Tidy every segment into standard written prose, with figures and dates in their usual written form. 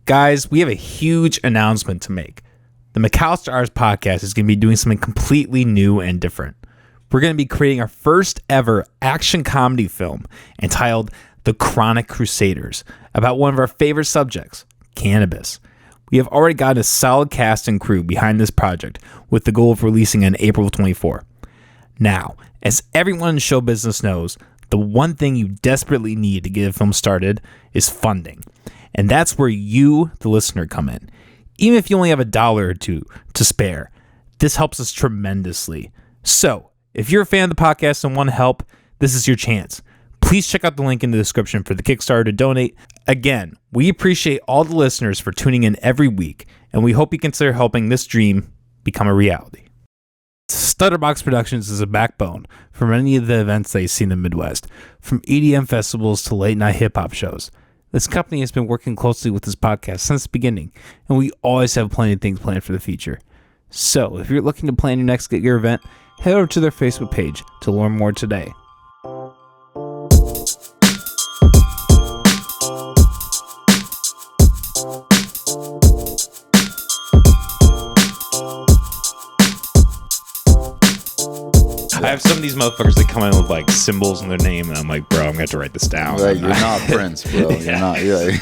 Guys, we have a huge announcement to make. The McAllister Hours podcast is going to be doing something completely new and different. We're going to be creating our first ever action comedy film entitled The Chronic Crusaders, about one of our favorite subjects, cannabis. We have already gotten a solid cast and crew behind this project with the goal of releasing in April of 24. Now, as everyone in show business knows, the one thing you desperately need to get a film started is funding. And that's where you, the listener, come in. Even if you only have $1 or $2 to spare, this helps us tremendously. So, if you're a fan of the podcast and want to help, this is your chance. Please check out the link in the description for the Kickstarter to donate. Again, we appreciate all the listeners for tuning in every week, and we hope you consider helping this dream become a reality. Stutterbox Productions is a backbone for many of the events that you see in the Midwest, from EDM festivals to late-night hip-hop shows. This company has been working closely with this podcast since the beginning, and we always have plenty of things planned for the future. So, if you're looking to plan your next gig or event, head over to their Facebook page to learn more today. I have some of these motherfuckers that come in with like symbols in their name, and I'm like, bro, I'm gonna have to write this down. Like, you're not Prince, bro. You're not. You're like,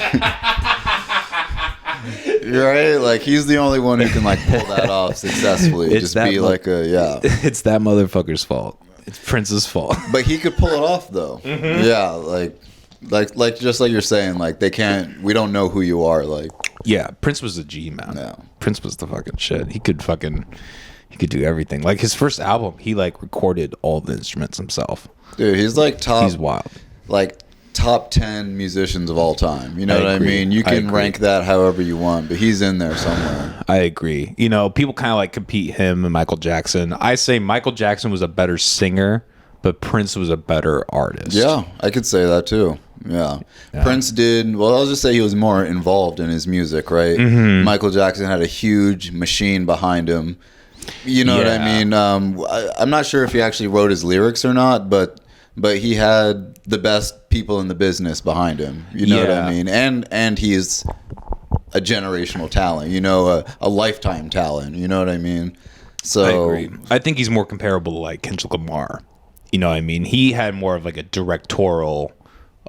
you're right. Like, he's the only one who can like pull that off successfully. It's Just be like It's that motherfucker's fault. It's Prince's fault. But he could pull it off though. Mm-hmm. Yeah, like just like you're saying, like they can't. We don't know who you are. Like, yeah, Prince was a G, man. Yeah. Prince was the fucking shit. He could do everything. Like his first album, he like recorded all the instruments himself. Dude, he's he's wild. Like top 10 musicians of all time. You know what I mean? You can rank that however you want, but he's in there somewhere. I agree. You know, people kind of like compete him and Michael Jackson. I say Michael Jackson was a better singer, but Prince was a better artist. Yeah, I could say that too. Yeah. Prince did, well, I'll just say he was more involved in his music, right? Mm-hmm. Michael Jackson had a huge machine behind him. You know what I mean? I'm not sure if he actually wrote his lyrics or not, but he had the best people in the business behind him. You know what I mean? And he's a generational talent. You know, a lifetime talent. You know what I mean? So I agree. I think he's more comparable to like Kendrick Lamar. You know what I mean? He had more of like a directorial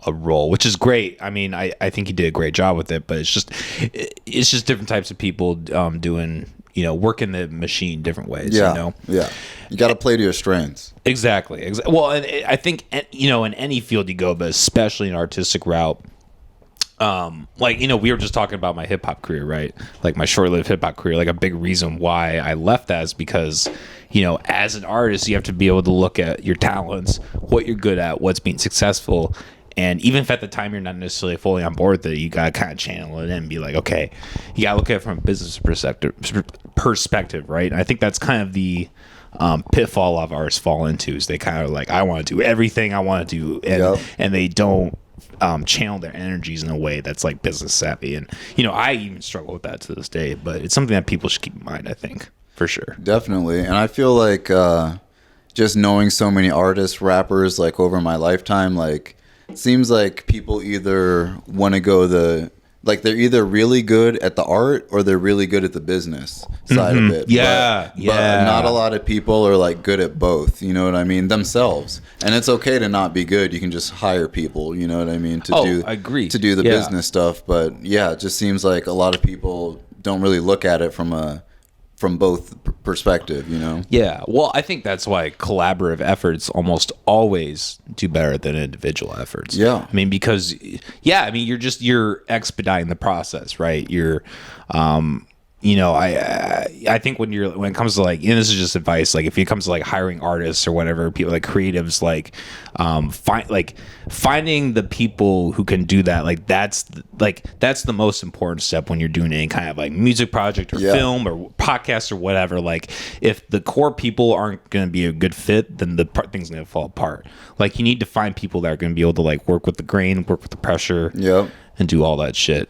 role, which is great. I mean, I think he did a great job with it, but it's just different types of people doing. You know, working the machine different ways. Yeah, you know? Yeah. You got to play to your strengths. Exactly. Well, and I think, you know, in any field you go, but especially an artistic route, like, you know, we were just talking about my hip hop career, right? Like my short-lived hip hop career. Like a big reason why I left that is because, you know, as an artist, you have to be able to look at your talents, what you're good at, what's being successful. And even if at the time you're not necessarily fully on board with it, you got to kind of channel it in and be like, okay, you got to look at it from a business perspective, right? And I think that's kind of the pitfall of artists fall into is they kind of like, I want to do everything I want to do. And they don't channel their energies in a way that's like business savvy. And, you know, I even struggle with that to this day, but it's something that people should keep in mind, I think, for sure. Definitely. And I feel like just knowing so many artists, rappers, like over my lifetime, like, it seems like people either want to go they're either really good at the art or they're really good at the business side of it. But not a lot of people are like good at both. You know what I mean? Themselves. And it's okay to not be good. You can just hire people. You know what I mean? I agree. To do the business stuff. But yeah, it just seems like a lot of people don't really look at it from both perspective, you know? Yeah. Well, I think that's why collaborative efforts almost always do better than individual efforts. Yeah. I mean, because, you're expediting the process, right? You're, you know, I think when it comes to like, and this is just advice, like if it comes to like hiring artists or whatever, people like creatives, like finding the people who can do that, that's the most important step when you're doing any kind of like music project or film or podcast or whatever. Like if the core people aren't going to be a good fit, then the thing's going to fall apart. Like you need to find people that are going to be able to like work with the grain, work with the pressure, and do all that shit.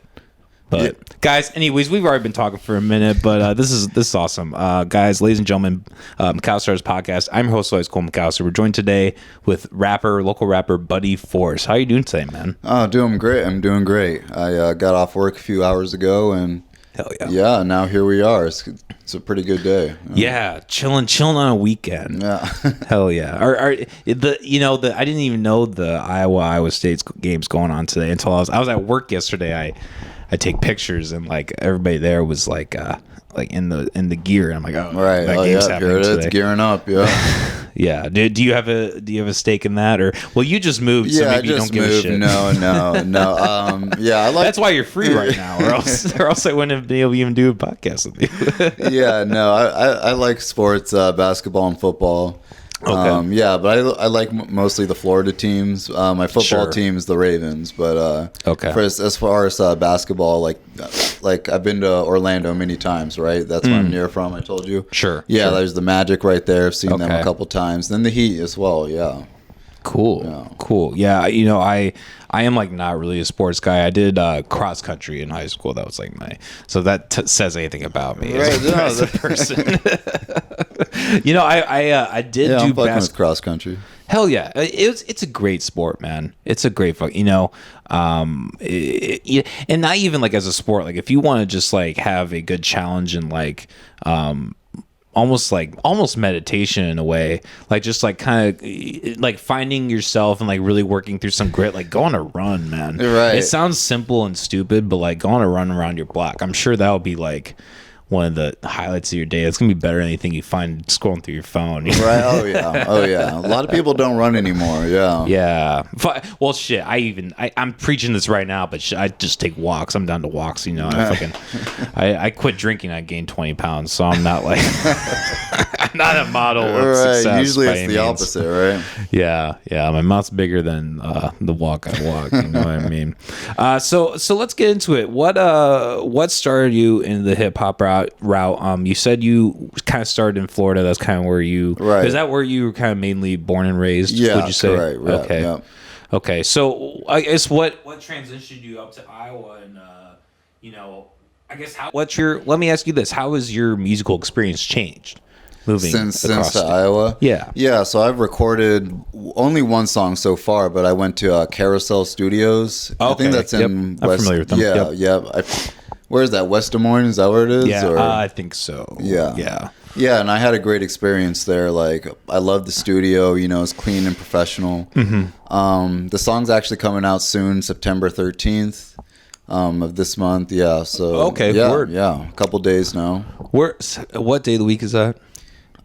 But guys, anyways, we've already been talking for a minute, but this is awesome, guys, ladies and gentlemen. McAllister's podcast. I'm your host, always Cole McAllister. We're joined today with local rapper Buddy Force. How are you doing today, man? Oh, doing great. I'm doing great. I got off work a few hours ago, and hell yeah, yeah. Now here we are. It's a pretty good day. Yeah, chilling on a weekend. Yeah, hell yeah. I didn't even know the Iowa State's games going on today until I was at work yesterday. I take pictures and like everybody there was like in the gear. And I'm like, oh, right. That game's happening here it today. is, gearing up. Yeah. Yeah. Do you have a stake in that, or you just moved? So maybe I just you don't moved. give a shit. No. Yeah, I like. That's why you're free right now, or else I wouldn't have been able to even do a podcast with you. Yeah, no, I like sports, basketball and football. Okay. Yeah, but I like mostly the Florida teams. My football team is the Ravens, but okay. As far as basketball, like I've been to Orlando many times, right? That's where I'm near from. I told you. Sure. Yeah, sure. there's the Magic right there. I've seen them a couple times. Then the Heat as well. Yeah. Cool. Yeah, I am like not really a sports guy. I did cross country in high school. That was like so that says anything about me as a person. I did do I'm fucking with cross country. Hell yeah, it's a great sport, man. It's a great fuck. And not even like as a sport. Like if you want to just like have a good challenge and like almost meditation in a way, like just like kind of like finding yourself and like really working through some grit, like go on a run, man. Right. It sounds simple and stupid, but like go on a run around your block. I'm sure that'll be like one of the highlights of your day. It's gonna be better than anything you find scrolling through your phone. Right. Oh yeah. A lot of people don't run anymore. Yeah. Well, shit. I'm preaching this right now, but I just take walks. I'm down to walks. I quit drinking. I gained 20 pounds, so I'm not like I'm not a model of success. Usually it's the opposite, right? Yeah. My mouth's bigger than the walk I walk. You know what I mean? So let's get into it. What started you in the hip hop route? You said you kind of started in Florida. That's kind of where you. Right. Is that where you were kind of mainly born and raised? Yeah. Would you say? Right. Okay. Yeah. Okay. So I guess what transitioned you up to Iowa, and I guess let me ask you this: how has your musical experience changed? Moving since to Iowa. Yeah. So I've recorded only one song so far, but I went to Carousel Studios. Okay. I think that's in I'm West. familiar with them. Yeah. Where is that? West Des Moines? Is that where it is? Yeah, I think so. Yeah. And I had a great experience there. Like, I love the studio. It's clean and professional. Mm-hmm. The song's actually coming out soon, September 13th of this month. Yeah. So okay. Yeah. Word. Yeah. A couple days now. What day of the week is that?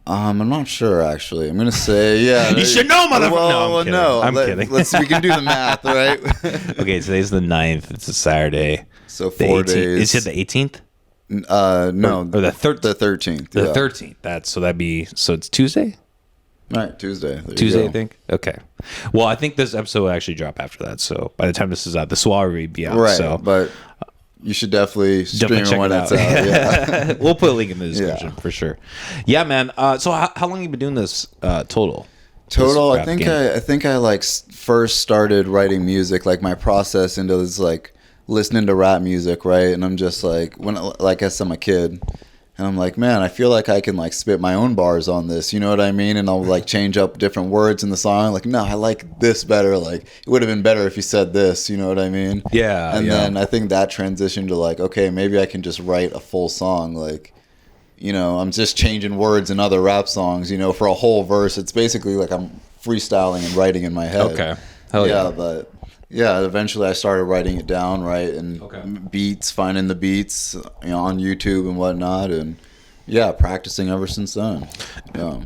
I'm not sure actually. I'm gonna say yeah. You should know, motherfucker. I'm kidding. We can do the math, right? Okay, today's the 9th. It's a Saturday. So 4 days. Is it the 18th? No, or the 13th. The 13th. The 13th. So it's Tuesday. Right, Tuesday. I think. Okay. Well, I think this episode will actually drop after that. So by the time this is out, this will already be out. Right. So, but you should definitely stream check when it it's out. out. Yeah. We'll put a link in the description for sure. Yeah, man. So how long have you been doing this total? I think I like first started writing music, like my process into this like listening to rap music, right? And I'm just like as I'm a kid, and I'm like, man, I feel like I can like spit my own bars on this, you know what I mean? And I'll like change up different words in the song. Like, no, I like this better. Like, it would have been better if you said this, you know what I mean? Yeah. And then I think that transitioned to like, okay, maybe I can just write a full song. Like, I'm just changing words in other rap songs, for a whole verse. It's basically like I'm freestyling and writing in my head. Okay. Hell yeah. But yeah, eventually I started writing it down, right? And beats, finding the beats, on YouTube and whatnot. And yeah, practicing ever since then. Yeah.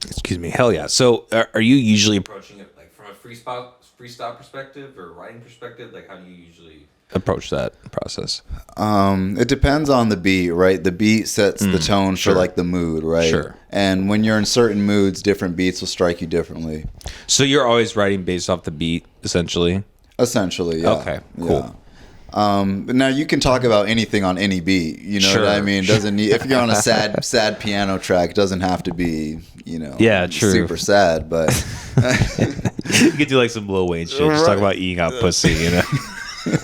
Excuse me. Hell yeah. So are you usually approaching it like from a freestyle perspective or writing perspective? Like how do you usually approach that process? It depends on the beat, right? The beat sets the tone for like the mood, right? Sure. And when you're in certain moods, different beats will strike you differently. So you're always writing based off the beat, essentially? Essentially, yeah. Okay, cool. Yeah. But now you can talk about anything on any beat, you know what I mean? Doesn't need, if you're on a sad piano track, it doesn't have to be, super sad, but you could do like some Lil Wayne shit, just talk about eating out pussy,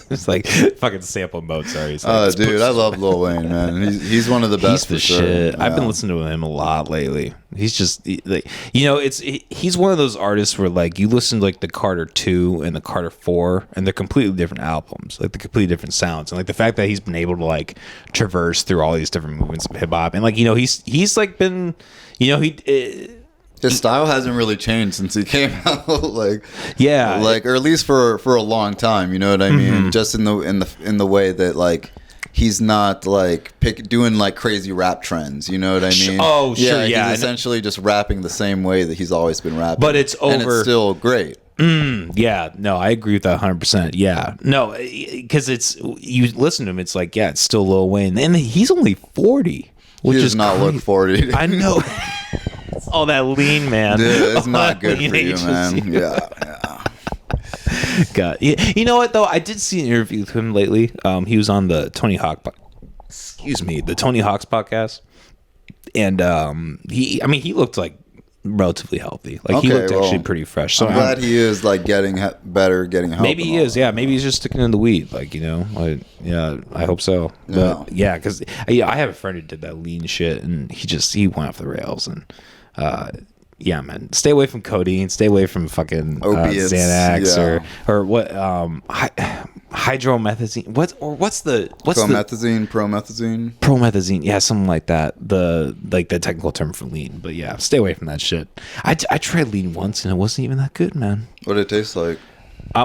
It's like fucking sample mode. Sorry. Dude, I love Lil Wayne, man. He's one of the best. He's the shit. Yeah. I've been listening to him a lot lately. He's just like, he's one of those artists where like you listen to like the Carter 2 and the Carter 4 and they're completely different albums, like they're completely different sounds. And like the fact that he's been able to like traverse through all these different movements of hip hop and like, he's like been, his style hasn't really changed since he came out, or at least for a long time. You know what I mean? Just in the way that like he's not like doing like crazy rap trends. You know what I mean? Oh, sure, yeah. He's essentially just rapping the same way that he's always been rapping, but it's over. And it's still great. Yeah, no, I agree with that 100%. Yeah, no, because you listen to him, it's like, yeah, it's still Lil Wayne, and he's only 40, which he does not look 40. I know. All that lean, man. Dude, it's not good for you, man. Yeah. God, you know what though? I did see an interview with him lately. He was on the Tony Hawk podcast, and he looked like relatively healtly. Like he looked actually pretty fresh. So I'm glad he is like getting better, getting help. Maybe he is. Yeah, maybe he's just sticking in the weed. Like yeah, I hope so. But yeah, because I have a friend who did that lean shit, and he went off the rails and. Yeah, man. Stay away from codeine. Stay away from fucking Xanax or what? Hydromethazine. What's the promethazine? Yeah, something like that. The technical term for lean. But yeah, stay away from that shit. I tried lean once and it wasn't even that good, man. What did it taste like?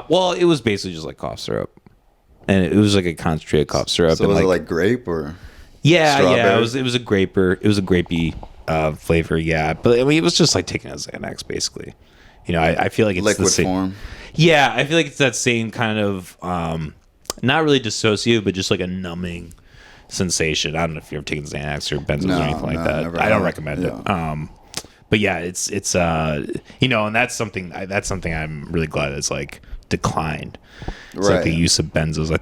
Well, it was basically just like cough syrup, and it was like a concentrated cough syrup. So was it like grape or? Yeah, strawberry? Yeah. It was a grapey. Flavor, yeah, but I mean, it was just like taking a Xanax, basically. I feel like it's liquid the same form. Yeah, I feel like it's that same kind of not really dissociative, but just like a numbing sensation. I don't know if you've ever taken Xanax or benzos or anything like that. I don't recommend it. But yeah, it's and that's something I'm really glad it's like declined. It's like the use of benzos. I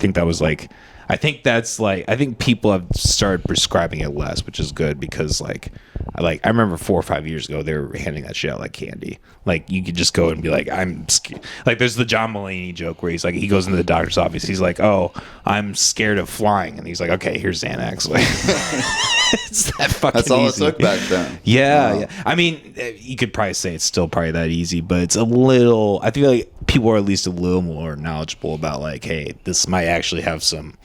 think people have started prescribing it less, which is good because I remember 4 or 5 years ago they were handing that shit out like candy. Like you could just go and be like, I'm scared. Like there's the John Mulaney joke where he's like, he goes into the doctor's office, he's like, oh, I'm scared of flying, and he's like, okay, here's Xanax. Like it's that fucking. That's all easy. It took back then. Yeah. I mean, you could probably say it's still probably that easy, but it's a little. I feel like people are at least a little more knowledgeable about like, hey, this might actually have some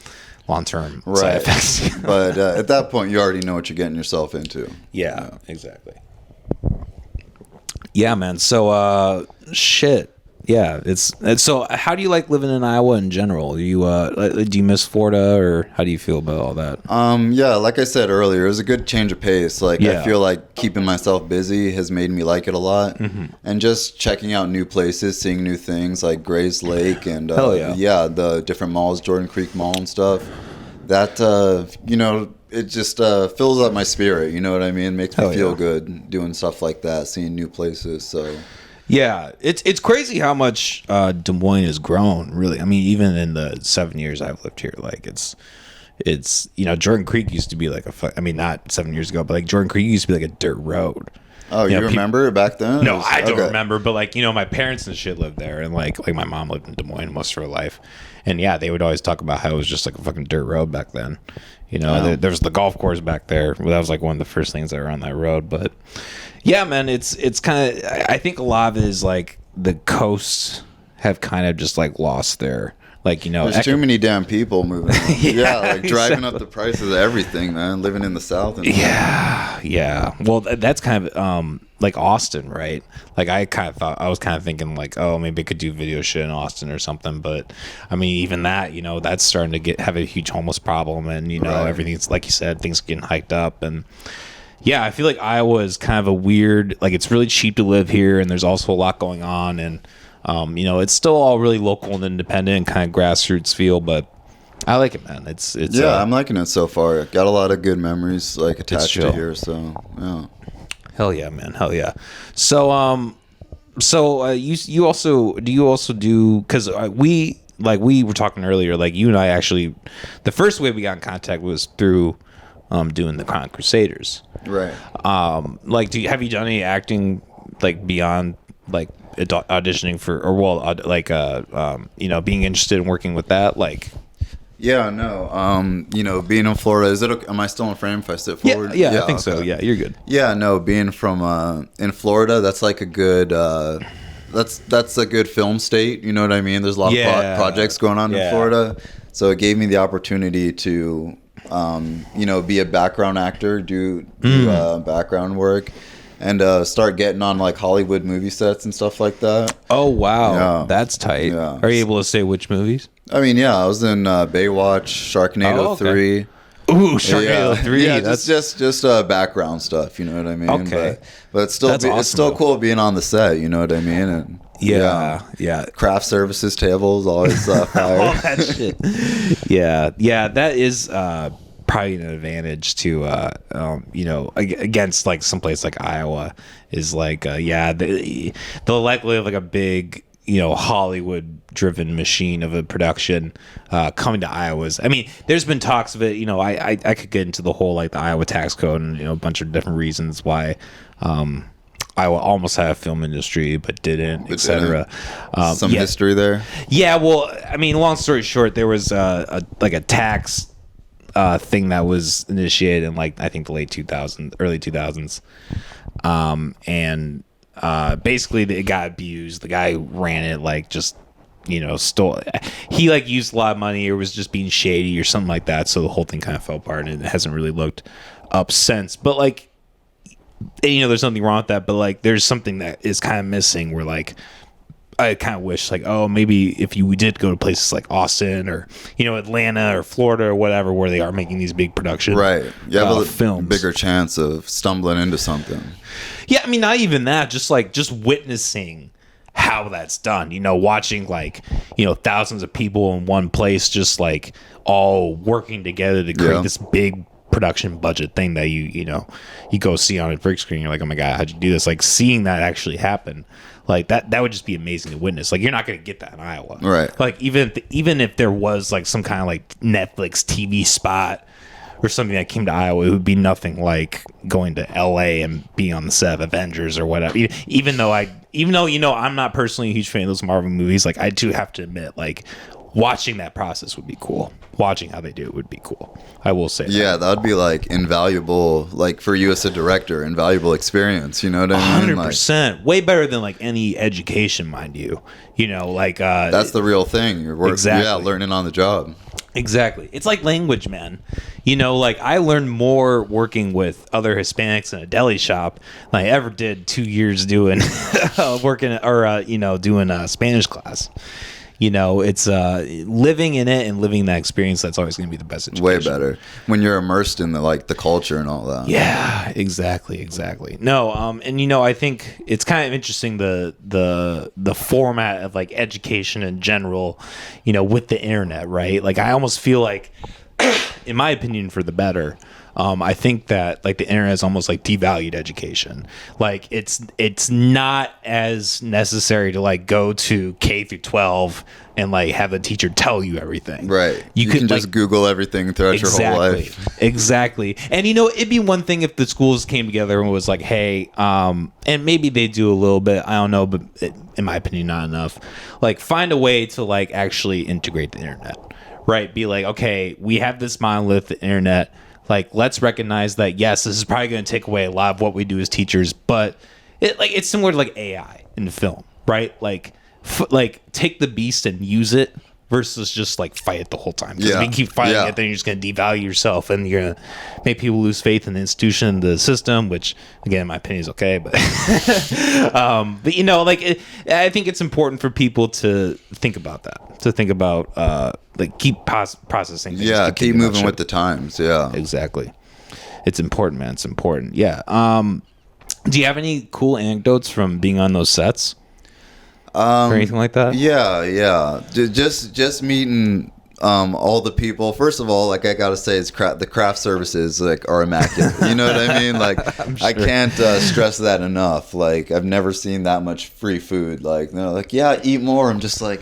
long-term side effects. But at that point, you already know what you're getting yourself into. Yeah, exactly. Yeah, man. So, shit. Yeah, it's so. How do you like living in Iowa in general? Do you miss Florida, or how do you feel about all that? Yeah, like I said earlier, it was a good change of pace. Like I feel like keeping myself busy has made me like it a lot, and just checking out new places, seeing new things like Grays Lake and the different malls, Jordan Creek Mall and stuff. That it just fills up my spirit. You know what I mean? Makes me feel good doing stuff like that, seeing new places. So. Yeah, it's crazy how much Des Moines has grown. Really, I mean, even in the 7 years I've lived here, like it's Jordan Creek used to be like not 7 years ago, but like Jordan Creek used to be like a dirt road. Oh, you remember back then? No, I don't remember, but like my parents and shit lived there, and like my mom lived in Des Moines most of her life, and yeah, they would always talk about how it was just like a fucking dirt road back then. There was the golf course back there. That was like one of the first things that were on that road, but. Yeah, man, it's kind of. I think a lot of it is like the coasts have kind of just like lost their There's too many damn people moving. Driving up the prices of everything, man. Living in the South. And yeah. Well, that's kind of like Austin, right? Like I was kind of thinking like, oh, maybe I could do video shit in Austin or something. But I mean, even that, that's starting to have a huge homeless problem, and everything's like you said, things are getting hiked up and. Yeah, I feel like Iowa is kind of a weird, like it's really cheap to live here, and there's also a lot going on, and it's still all really local and independent and kind of grassroots feel, but I like it, man. It's I'm liking it so far. Got a lot of good memories like attached to here, so yeah. Hell yeah, man. Hell yeah. So you also do because we were talking earlier, like you and I actually, the first way we got in contact was through doing the Con Crusaders. Right. Have you done any acting like beyond like auditioning for, or being interested in working with that? Like, yeah, no. Being in Florida, is it okay? Am I still in frame if I sit forward? Yeah, I think so. Yeah, you're good. Yeah, no. Being from in Florida, that's like a good. That's a good film state. You know what I mean? There's a lot of projects going on in Florida, so it gave me the opportunity to, be a background actor, do background work, and start getting on like Hollywood movie sets and stuff like that. Oh wow, that's tight. Yeah. Are you able to say which movies? I mean, I was in Baywatch, Sharknado 3. Ooh, Sharknado 3. Yeah, that's just background stuff, you know what I mean? Okay. But it's still awesome, it's still cool being on the set, you know what I mean? And yeah. Craft services tables always fire. All that shit. Yeah, that is probably an advantage to against like someplace like Iowa is like the likelihood of like a big Hollywood driven machine of a production coming to Iowa's. I mean, there's been talks of it. I could get into the whole like the Iowa tax code and a bunch of different reasons why Iowa almost had a film industry but didn't, etc. Some history there. Yeah, well, I mean, long story short, there was a tax thing that was initiated in like I think the late 2000s, early 2000s, and basically it got abused. The guy who ran it like just stole. He like used a lot of money or was just being shady or something like that. So the whole thing kind of fell apart and it hasn't really looked up since. But like, there's nothing wrong with that. But like, there's something that is kind of missing. Where like, I kind of wish like, oh, maybe if we did go to places like Austin or Atlanta or Florida or whatever, where they are making these big production, right? You have a films. Bigger chance of stumbling into something. Yeah, I mean, not even that. Just witnessing how that's done. Watching like thousands of people in one place, just like all working together to create this big production budget thing that you go see on a big screen. You're like, oh my god, how'd you do this? Like seeing that actually happen. Like that would just be amazing to witness. Like you're not going to get that in Iowa, right? Like even if there was like some kind of like Netflix TV spot or something that came to Iowa, it would be nothing like going to LA and being on the set of Avengers or whatever. Even though I'm not personally a huge fan of those Marvel movies, like I do have to admit, like watching that process would be cool. Watching how they do it would be cool. I will say that. Yeah, that would be like invaluable, like for you as a director, invaluable experience. You know what I mean? 100%. Way better than like any education, mind you. That's the real thing. You're working, exactly. Learning on the job. Exactly. It's like language, man. Like I learned more working with other Hispanics in a deli shop than I ever did 2 years doing doing a Spanish class. It's living in it and living that experience. That's always going to be the best education. Way better when you're immersed in the culture and all that. Yeah, exactly. No, and I think it's kind of interesting the format of like education in general, with the internet, right? Like I almost feel like, in my opinion, for the better. I think that like the internet is almost like devalued education. Like it's not as necessary to like go to K through 12 and like have a teacher tell you everything. Right. You can just Google everything throughout your whole life. Exactly. And it'd be one thing if the schools came together and was like, hey, and maybe they do a little bit, I don't know, but in my opinion, not enough. Like find a way to like actually integrate the internet. Right. Be like, okay, we have this monolith, the internet. Like, let's recognize that, yes, this is probably going to take away a lot of what we do as teachers, but it's similar to like AI in the film, right? Like, take the beast and use it versus just like fight it the whole time. Because if you keep fighting it, then you're just going to devalue yourself and you're going to make people lose faith in the institution and the system, which, again, in my opinion, is okay. But, I think it's important for people to think about that, to think about, keep processing things. Yeah, keep moving with the times. Yeah, exactly. It's important, man. It's important. Yeah. Do you have any cool anecdotes from being on those sets? Or anything like that? Yeah. Just meeting all the people. First of all, like I gotta say, the craft services like are immaculate. You know what I mean? Like sure. I can't stress that enough. Like I've never seen that much free food. Like they're like, yeah, eat more. I'm just like,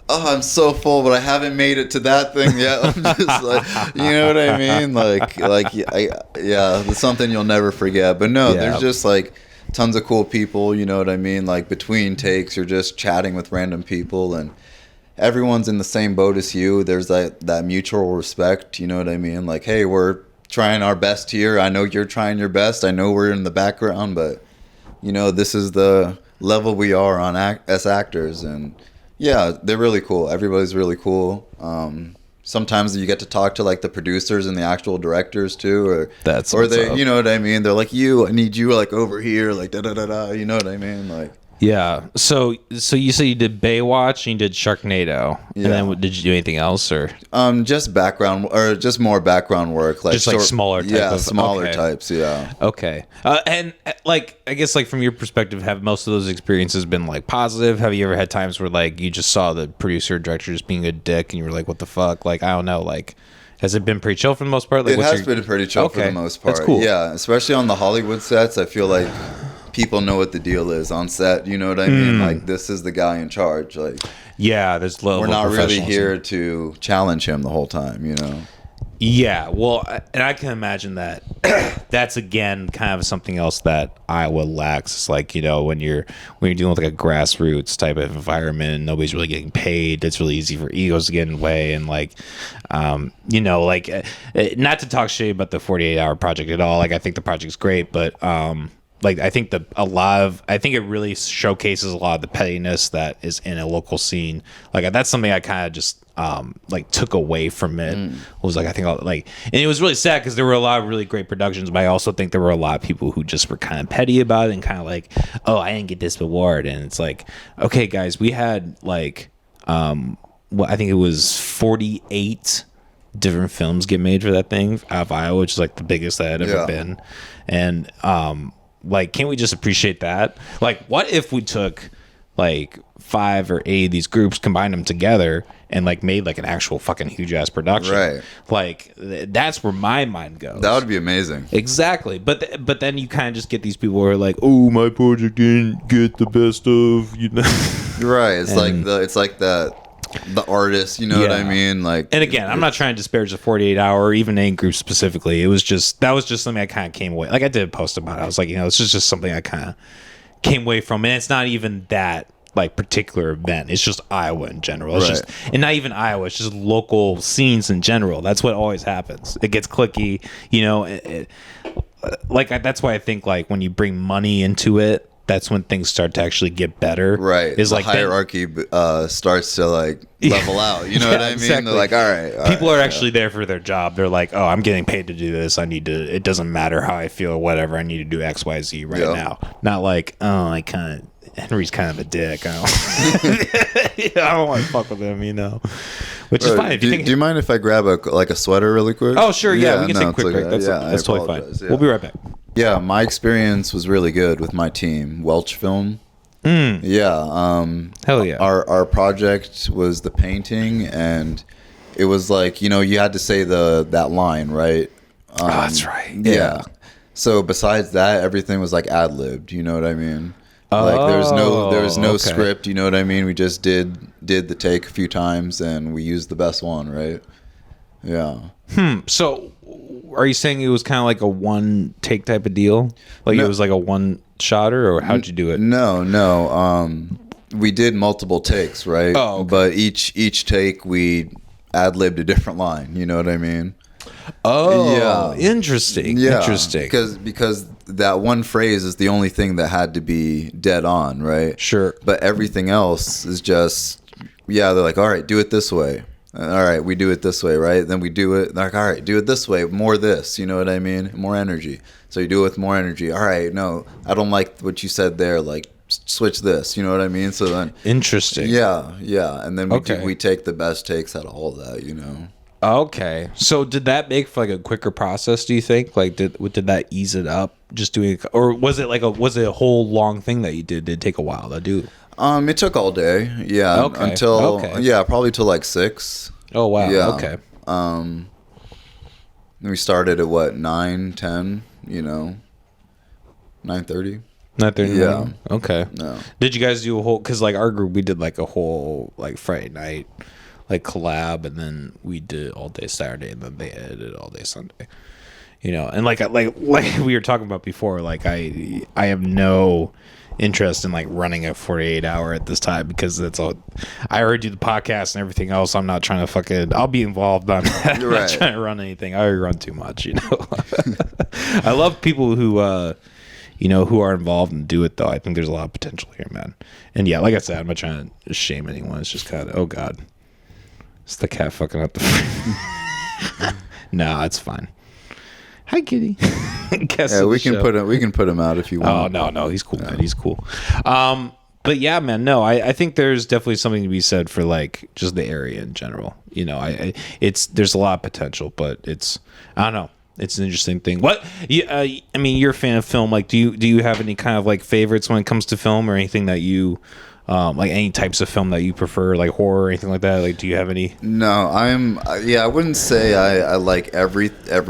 oh, I'm so full, but I haven't made it to that thing yet. I'm just like, you know what I mean? Like, it's something you'll never forget. But no, there's just like tons of cool people, you know what I mean? Like between takes, you're just chatting with random people, and everyone's in the same boat as you. There's that mutual respect, you know what I mean? Like, hey, we're trying our best here. I know you're trying your best. I know we're in the background, but you know, this is the level we are on as actors. And yeah, they're really cool. Everybody's really cool. Sometimes you get to talk to like the producers and the actual directors too, or they, you know what I mean? They're like, I need you like over here, like da da da da. You know what I mean? Like, yeah. So you said you did Baywatch and you did Sharknado, and then did you do anything else, or just background or just more background work, like just like smaller types, yeah. Okay. And like, I guess like from your perspective, have most of those experiences been like positive? Have you ever had times where like you just saw the producer or director just being a dick and you were like, what the fuck? Like, I don't know, like, has it been pretty chill for the most part? Like, it has been pretty chill for the most part. That's cool. Yeah, especially on the Hollywood sets. I feel like people know what the deal is on set. You know what I mean? Like, this is the guy in charge. Like, yeah, there's level. We're not really here to challenge him the whole time. You know? Yeah, well, and I can imagine that. That's again kind of something else that Iowa lacks. It's like, you know, when you're dealing with like a grassroots type of environment and nobody's really getting paid, it's really easy for egos to get in the way. And like, you know, like, not to talk shit about the 48-hour project at all. Like, I think the project's great, but like, I think I think it really showcases a lot of the pettiness that is in a local scene. Like, that's something I kind of just like took away from it. Was like, I think like, and it was really sad because there were a lot of really great productions, but I also think there were a lot of people who just were kind of petty about it and kind of like, oh, I didn't get this award. And it's like, okay, guys, we had like, well, I think it was 48 different films get made for that thing out of Iowa, which is like the biggest that had ever been. And like, can't we just appreciate that? Like, what if we took like 5 or 8 of these groups, combined them together, and like made like an actual fucking huge ass production? Right. Like, that's where my mind goes. That would be amazing. Exactly. But then you kind of just get these people who are like, oh, my project didn't get the best of, you know. Right. It's like the artist, you know what I mean? Like, and again, I'm not trying to disparage the 48-hour or even A group specifically. That was just something I kind of came away. Like, I did a post about it. I was like, you know, this is just something I kind of came away from, and it's not even that like particular event. It's just Iowa in general. It's just, and not even Iowa. It's just local scenes in general. That's what always happens. It gets cliquey, you know. That's why I think like when you bring money into it, that's when things start to actually get better. Right. Is like hierarchy starts to like level out. You know what I mean? Exactly. They're like, all right. People are actually there for their job. They're like, oh, I'm getting paid to do this. I need to, it doesn't matter how I feel or whatever. I need to do X, Y, Z right now. Not like, oh, Henry's kind of a dick. I don't want to fuck with him, you know. Which is fine. Do you mind if I grab a sweater really quick? Oh, sure. Yeah, we can take a quick break. That's totally fine. Yeah. We'll be right back. Yeah, my experience was really good with my team, Welch Film. Yeah. Hell yeah. Our project was the painting, and it was like, you know, you had to say that line, right? That's right. Yeah. So besides that, everything was like ad-libbed, you know what I mean? Like there was no script, you know what I mean? We just did the take a few times and we used the best one, right? Yeah. So are you saying it was kind of like a one take type of deal? Like it was like a one shotter, or how'd you do it? No. We did multiple takes, right? Oh, okay. But each take we ad-libbed a different line, you know what I mean? Oh, yeah. Interesting. Because that one phrase is the only thing that had to be dead on, right? Sure. But everything else is just, they're like, all right, do it this way. All right, we do it this way, right? Then we do it, they're like, all right, do it this way, more this, you know what I mean? More energy. So you do it with more energy. All right, no, I don't like what you said there, like, switch this, you know what I mean? So then... Interesting. Yeah. And then we take the best takes out of all that, you know? Okay. So did that make for like a quicker process, do you think? Like did that ease it up just doing it, or was it a whole long thing that you did? Did it take a while to do? It took all day. Yeah. Okay. Until probably till like 6. Oh wow. Yeah. Okay. We started at 9, 10, you know. 9:30. 9:30. Yeah. Okay. No. Did you guys do a whole, cuz like our group we did like a whole like Friday night like collab, and then we did all day Saturday, and then they edited all day Sunday. And like we were talking about before, like I have no interest in like running a 48-hour at this time, because that's all. I already do the podcast and everything else. I'm not trying to I'll be involved, but I'm not trying to run anything. I already run too much, I love people who who are involved and do it, though. I think there's a lot of potential here, man. And yeah, like I said, I'm not trying to shame anyone. It's just kind of, oh god, it's the cat fucking up the no, it's fine. Hi, kitty. Yeah, we can put him out if you want. Oh no, he's cool, man. He's cool. But yeah, man, no, I think there's definitely something to be said for like just the area in general. There's a lot of potential, but I don't know. It's an interesting thing. What? I mean, you're a fan of film. Like, do you have any kind of like favorites when it comes to film, or anything that you like, any types of film that you prefer, like horror or anything like that? Like, do you have any? No, I wouldn't say I like every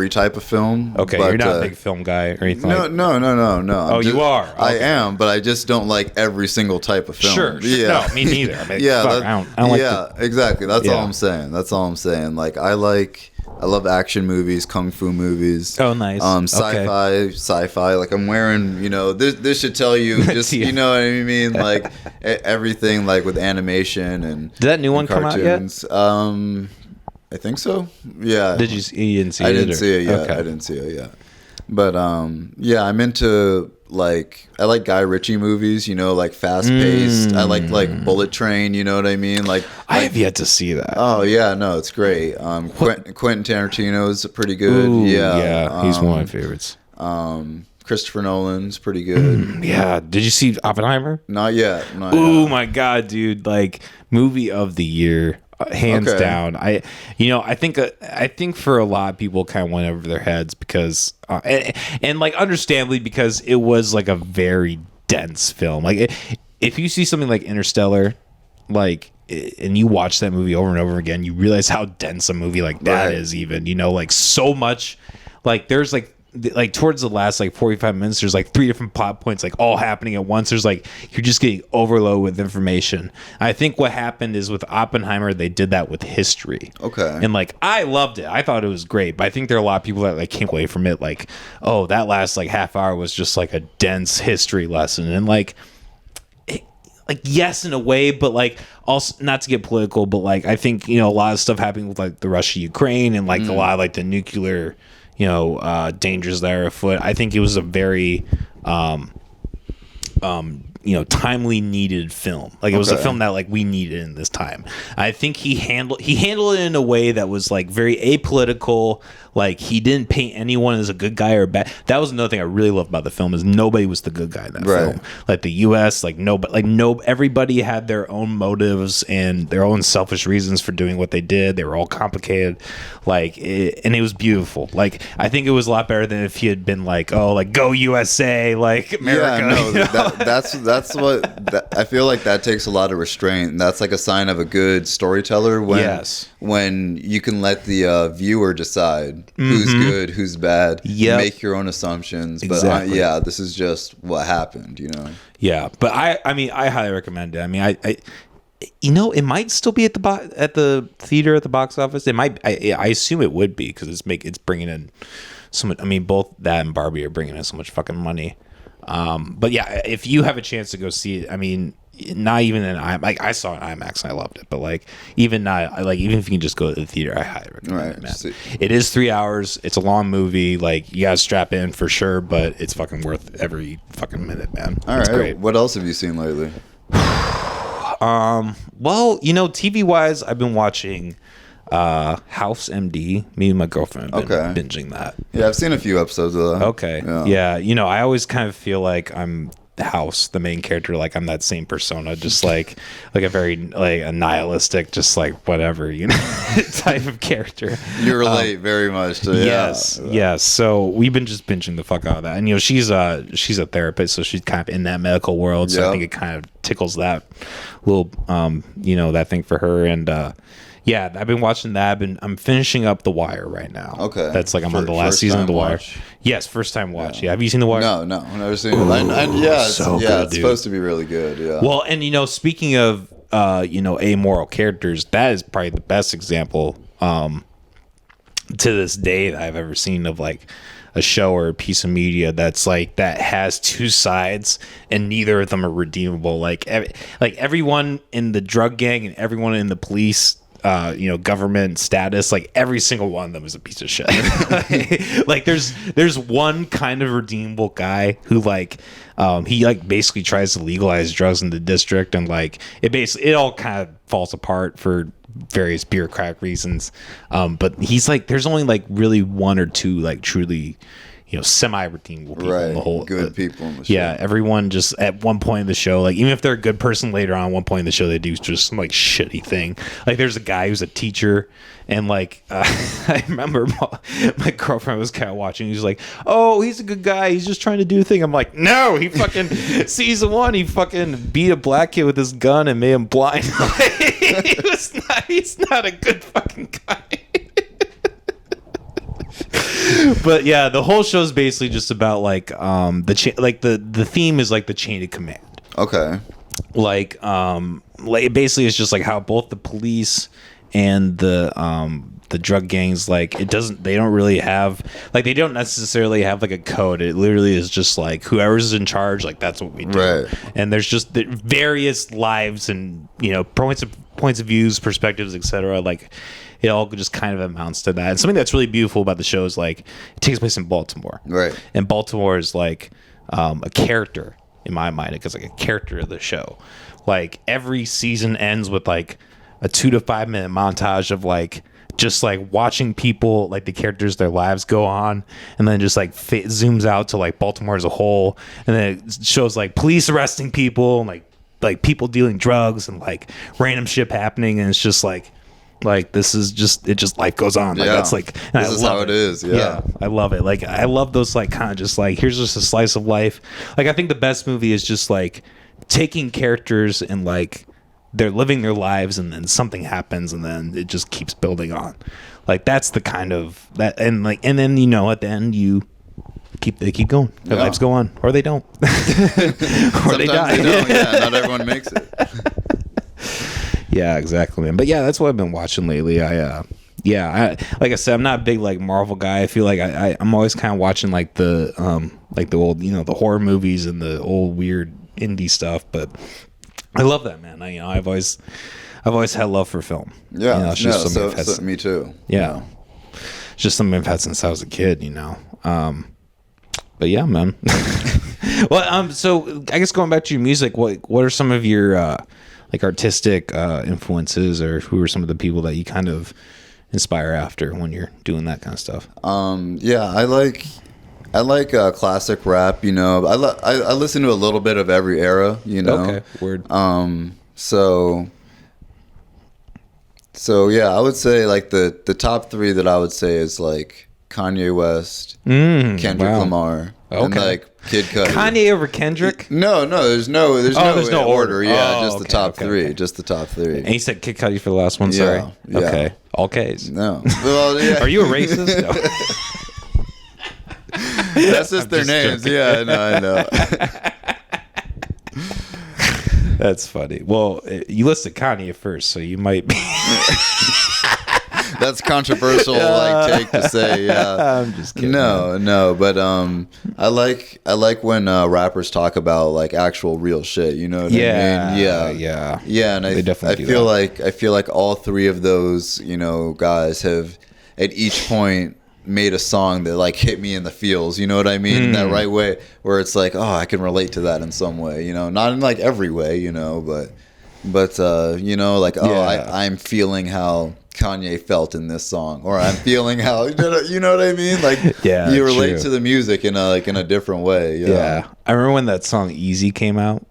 type of film. Okay, but you're not a big film guy or anything. No. Oh, you are. Okay. I am, but I just don't like every single type of film. Sure. Yeah. No, me neither. I mean, yeah. I don't like exactly. That's all I'm saying. Like, I love action movies, kung fu movies. Oh, nice. Sci-fi. Like, I'm wearing, this should tell you just, you know what I mean? Like, everything, like, with animation and did that new one cartoons. come out yet? I think so. Yeah. You didn't see it? I didn't see it yet. Okay. I didn't see it yet. But, yeah, I'm into, like, I like Guy Ritchie movies, like fast-paced. I like Bullet Train, you know what I mean? Like, I have yet to see that. Oh, yeah, no, it's great. Quentin Tarantino's pretty good. Ooh, yeah, he's one of my favorites. Christopher Nolan's pretty good. Yeah. Did you see Oppenheimer? Not yet. Oh my god, dude! Like, movie of the year, hands down. I think for a lot of people, kind of went over their heads because, and like understandably, because it was like a very dense film. Like, if you see something like Interstellar, like, and you watch that movie over and over again, you realize how dense a movie like that is. Even like so much. Like, there's like towards the last like 45 minutes, there's like 3 different plot points like all happening at once. There's like, you're just getting overloaded with information. I think what happened is with Oppenheimer, they did that with history. Okay. And like, I loved it. I thought it was great, but I think there are a lot of people that like came away from it like, oh, that last like half hour was just like a dense history lesson. And like yes, in a way, but like, also not to get political, but like, I think a lot of stuff happening with like the Russia-Ukraine and like a lot of like the nuclear dangers that are afoot. I think it was a very timely needed film. Like, it was a film that like we needed in this time. I think he handled it in a way that was like very apolitical. Like, he didn't paint anyone as a good guy or bad. That was another thing I really loved about the film, is nobody was the good guy in that film. Like, the U.S., like, everybody had their own motives and their own selfish reasons for doing what they did. They were all complicated. Like, and it was beautiful. Like, I think it was a lot better than if he had been like, oh, like, go USA, like, America. Yeah, no, that's what I feel like. That takes a lot of restraint. And that's like a sign of a good storyteller when you can let the viewer decide who's good, who's bad. Make your own assumptions. Exactly. But this is just what happened. Yeah, but I mean, I highly recommend it. I mean, I it might still be at the theater at the box office. It might. I assume it would be, because it's bringing in so much. I mean, both that and Barbie are bringing in so much fucking money. But yeah, if you have a chance to go see it, I mean, not even in IMAX. Like, I saw it in IMAX and I loved it, but like, even if you can just go to the theater, I highly recommend it, man. It is 3 hours. It's a long movie. Like, you gotta strap in for sure, but it's fucking worth every fucking minute, man. It's great. What else have you seen lately? Well, TV wise, I've been watching House MD. Me and my girlfriend have been binging that. Yeah, I've seen a few episodes of that. Okay. Yeah. I always kind of feel like I'm House, the main character. Like, I'm that same persona, just like a very like a nihilistic, just like whatever, type of character. You relate very much to yes. So we've been just binging the fuck out of that, and she's a therapist, so she's kind of in that medical world. So I think it kind of tickles that little that thing for her. And yeah, I've been watching that. I'm finishing up The Wire right now. Okay. That's like, I'm on the last season of The Wire. Yes, first time watch. Yeah. Have you seen The Wire? No, I've never seen it. And it's supposed to be really good. Yeah. Well, and speaking of amoral characters, that is probably the best example to this day that I've ever seen of like a show or a piece of media that's like that has two sides and neither of them are redeemable. Like everyone in the drug gang and everyone in the police government status, like every single one of them is a piece of shit. Like there's one kind of redeemable guy who like he like basically tries to legalize drugs in the district, and like it all kind of falls apart for various bureaucratic reasons. But he's like, there's only like really one or two like truly semi-redeemable people in the whole good people in the show. Yeah, everyone just at one point in the show, like even if they're a good person later on, one point in the show they do just some like shitty thing. Like there's a guy who's a teacher, and like I remember my girlfriend was kind of watching. He's like, oh, he's a good guy, he's just trying to do a thing. I'm like, no, he fucking season one he fucking beat a black kid with his gun and made him blind. He's not a good fucking guy. But yeah, the whole show is basically just about like the theme is like the chain of command. Okay. Like basically it's just like how both the police and the drug gangs, like they don't really have, like they don't necessarily have like a code. It literally is just like whoever's in charge, like that's what we do. Right. And there's just the various lives and points of views, perspectives, etc. Like it all just kind of amounts to that. And something that's really beautiful about the show is like it takes place in Baltimore. Right. And Baltimore is like a character in my mind. It's like a character of the show. Like every season ends with like a 2 to 5 minute montage of like just like watching people, like the characters, their lives go on, and then just like zooms out to like Baltimore as a whole, and then it shows like police arresting people and like people dealing drugs and like random shit happening, and it's just like this is just life goes on. Like that's like this is how it is. Yeah, I love it. Like I love those like kind of just like here's just a slice of life. Like I think the best movie is just like taking characters and like they're living their lives and then something happens and then it just keeps building on. Like that's the kind of that, and then at the end they keep going. Their lives go on, or they don't, or sometimes they die. They don't. Yeah, not everyone makes it. Yeah, exactly, man. But yeah, that's what I've been watching lately. I like I said, I'm not a big like Marvel guy. I feel like I'm always kind of watching like the old the horror movies and the old weird indie stuff. But I love that, man. I've always had love for film. Yeah, it's just so me too. Yeah, it's just something I've had since I was a kid. But yeah, man. Well, so I guess going back to your music, what are some of your like artistic influences, or who are some of the people that you kind of inspire after when you're doing that kind of stuff? I like classic rap. I listen to a little bit of every era. Okay, word. So yeah, I would say like the top three that I would say is like Kanye West, Kendrick Lamar, and like Kid Cudi. Kanye over Kendrick? No, there's no order. Yeah, just the top three. Okay. Just the top three. And you said Kid Cudi for the last one. Sorry. Yeah. Okay. All K's. No. Well, yeah. Are you a racist? No. That's just their names. Joking. Yeah, no, I know. That's funny. Well, you listed Kanye first, so you might be. That's controversial, like take to say. Yeah, I'm just kidding. No, but I like when rappers talk about like actual real shit. You know what I mean? Yeah. And I feel like all three of those guys have at each point made a song that like hit me in the feels. You know what I mean? In that right way, where it's like, oh, I can relate to that in some way. Not in like every way. But like, I'm feeling how Kanye felt in this song, or I'm feeling how you know what I mean? Like, you relate to the music in a different way. Yeah. I remember when that song Easy came out.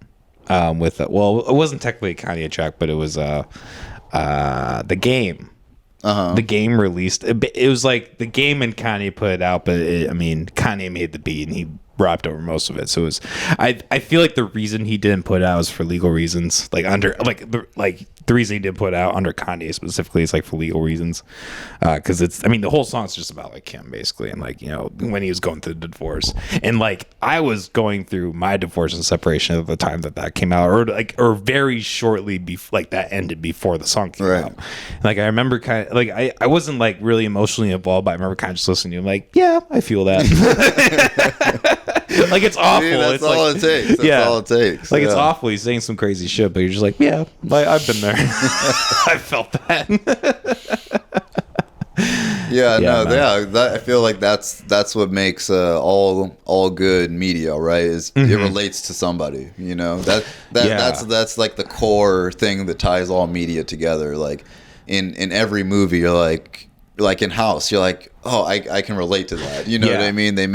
It wasn't technically a Kanye track, but it was The Game. The Game released it was like The Game and Kanye put it out, but Kanye made the beat and he rapped over most of it. So it was, I feel like the reason he didn't put it out was for legal reasons. Like the reason he did put it out under Kanye specifically is like for legal reasons. Because it's, I mean, the whole song's just about like him basically, and like, you know, when he was going through the divorce, and like I was going through my divorce and separation at the time that came out, or very shortly before, like that ended before the song came out. Like I remember kind of like I wasn't like really emotionally involved, but I remember kind of just listening to him like, yeah, I feel that. Like it's awful. Dude, that's it's all like, it takes. That's all it takes. Like it's awful. He's saying some crazy shit, but you're just like, yeah, like, I've been there. I felt that. I feel like that's what makes all good media, right? Is it relates to somebody, you know? That's like the core thing that ties all media together. Like in every movie, you're like in House, you're like, oh, I can relate to that. You know what I mean? They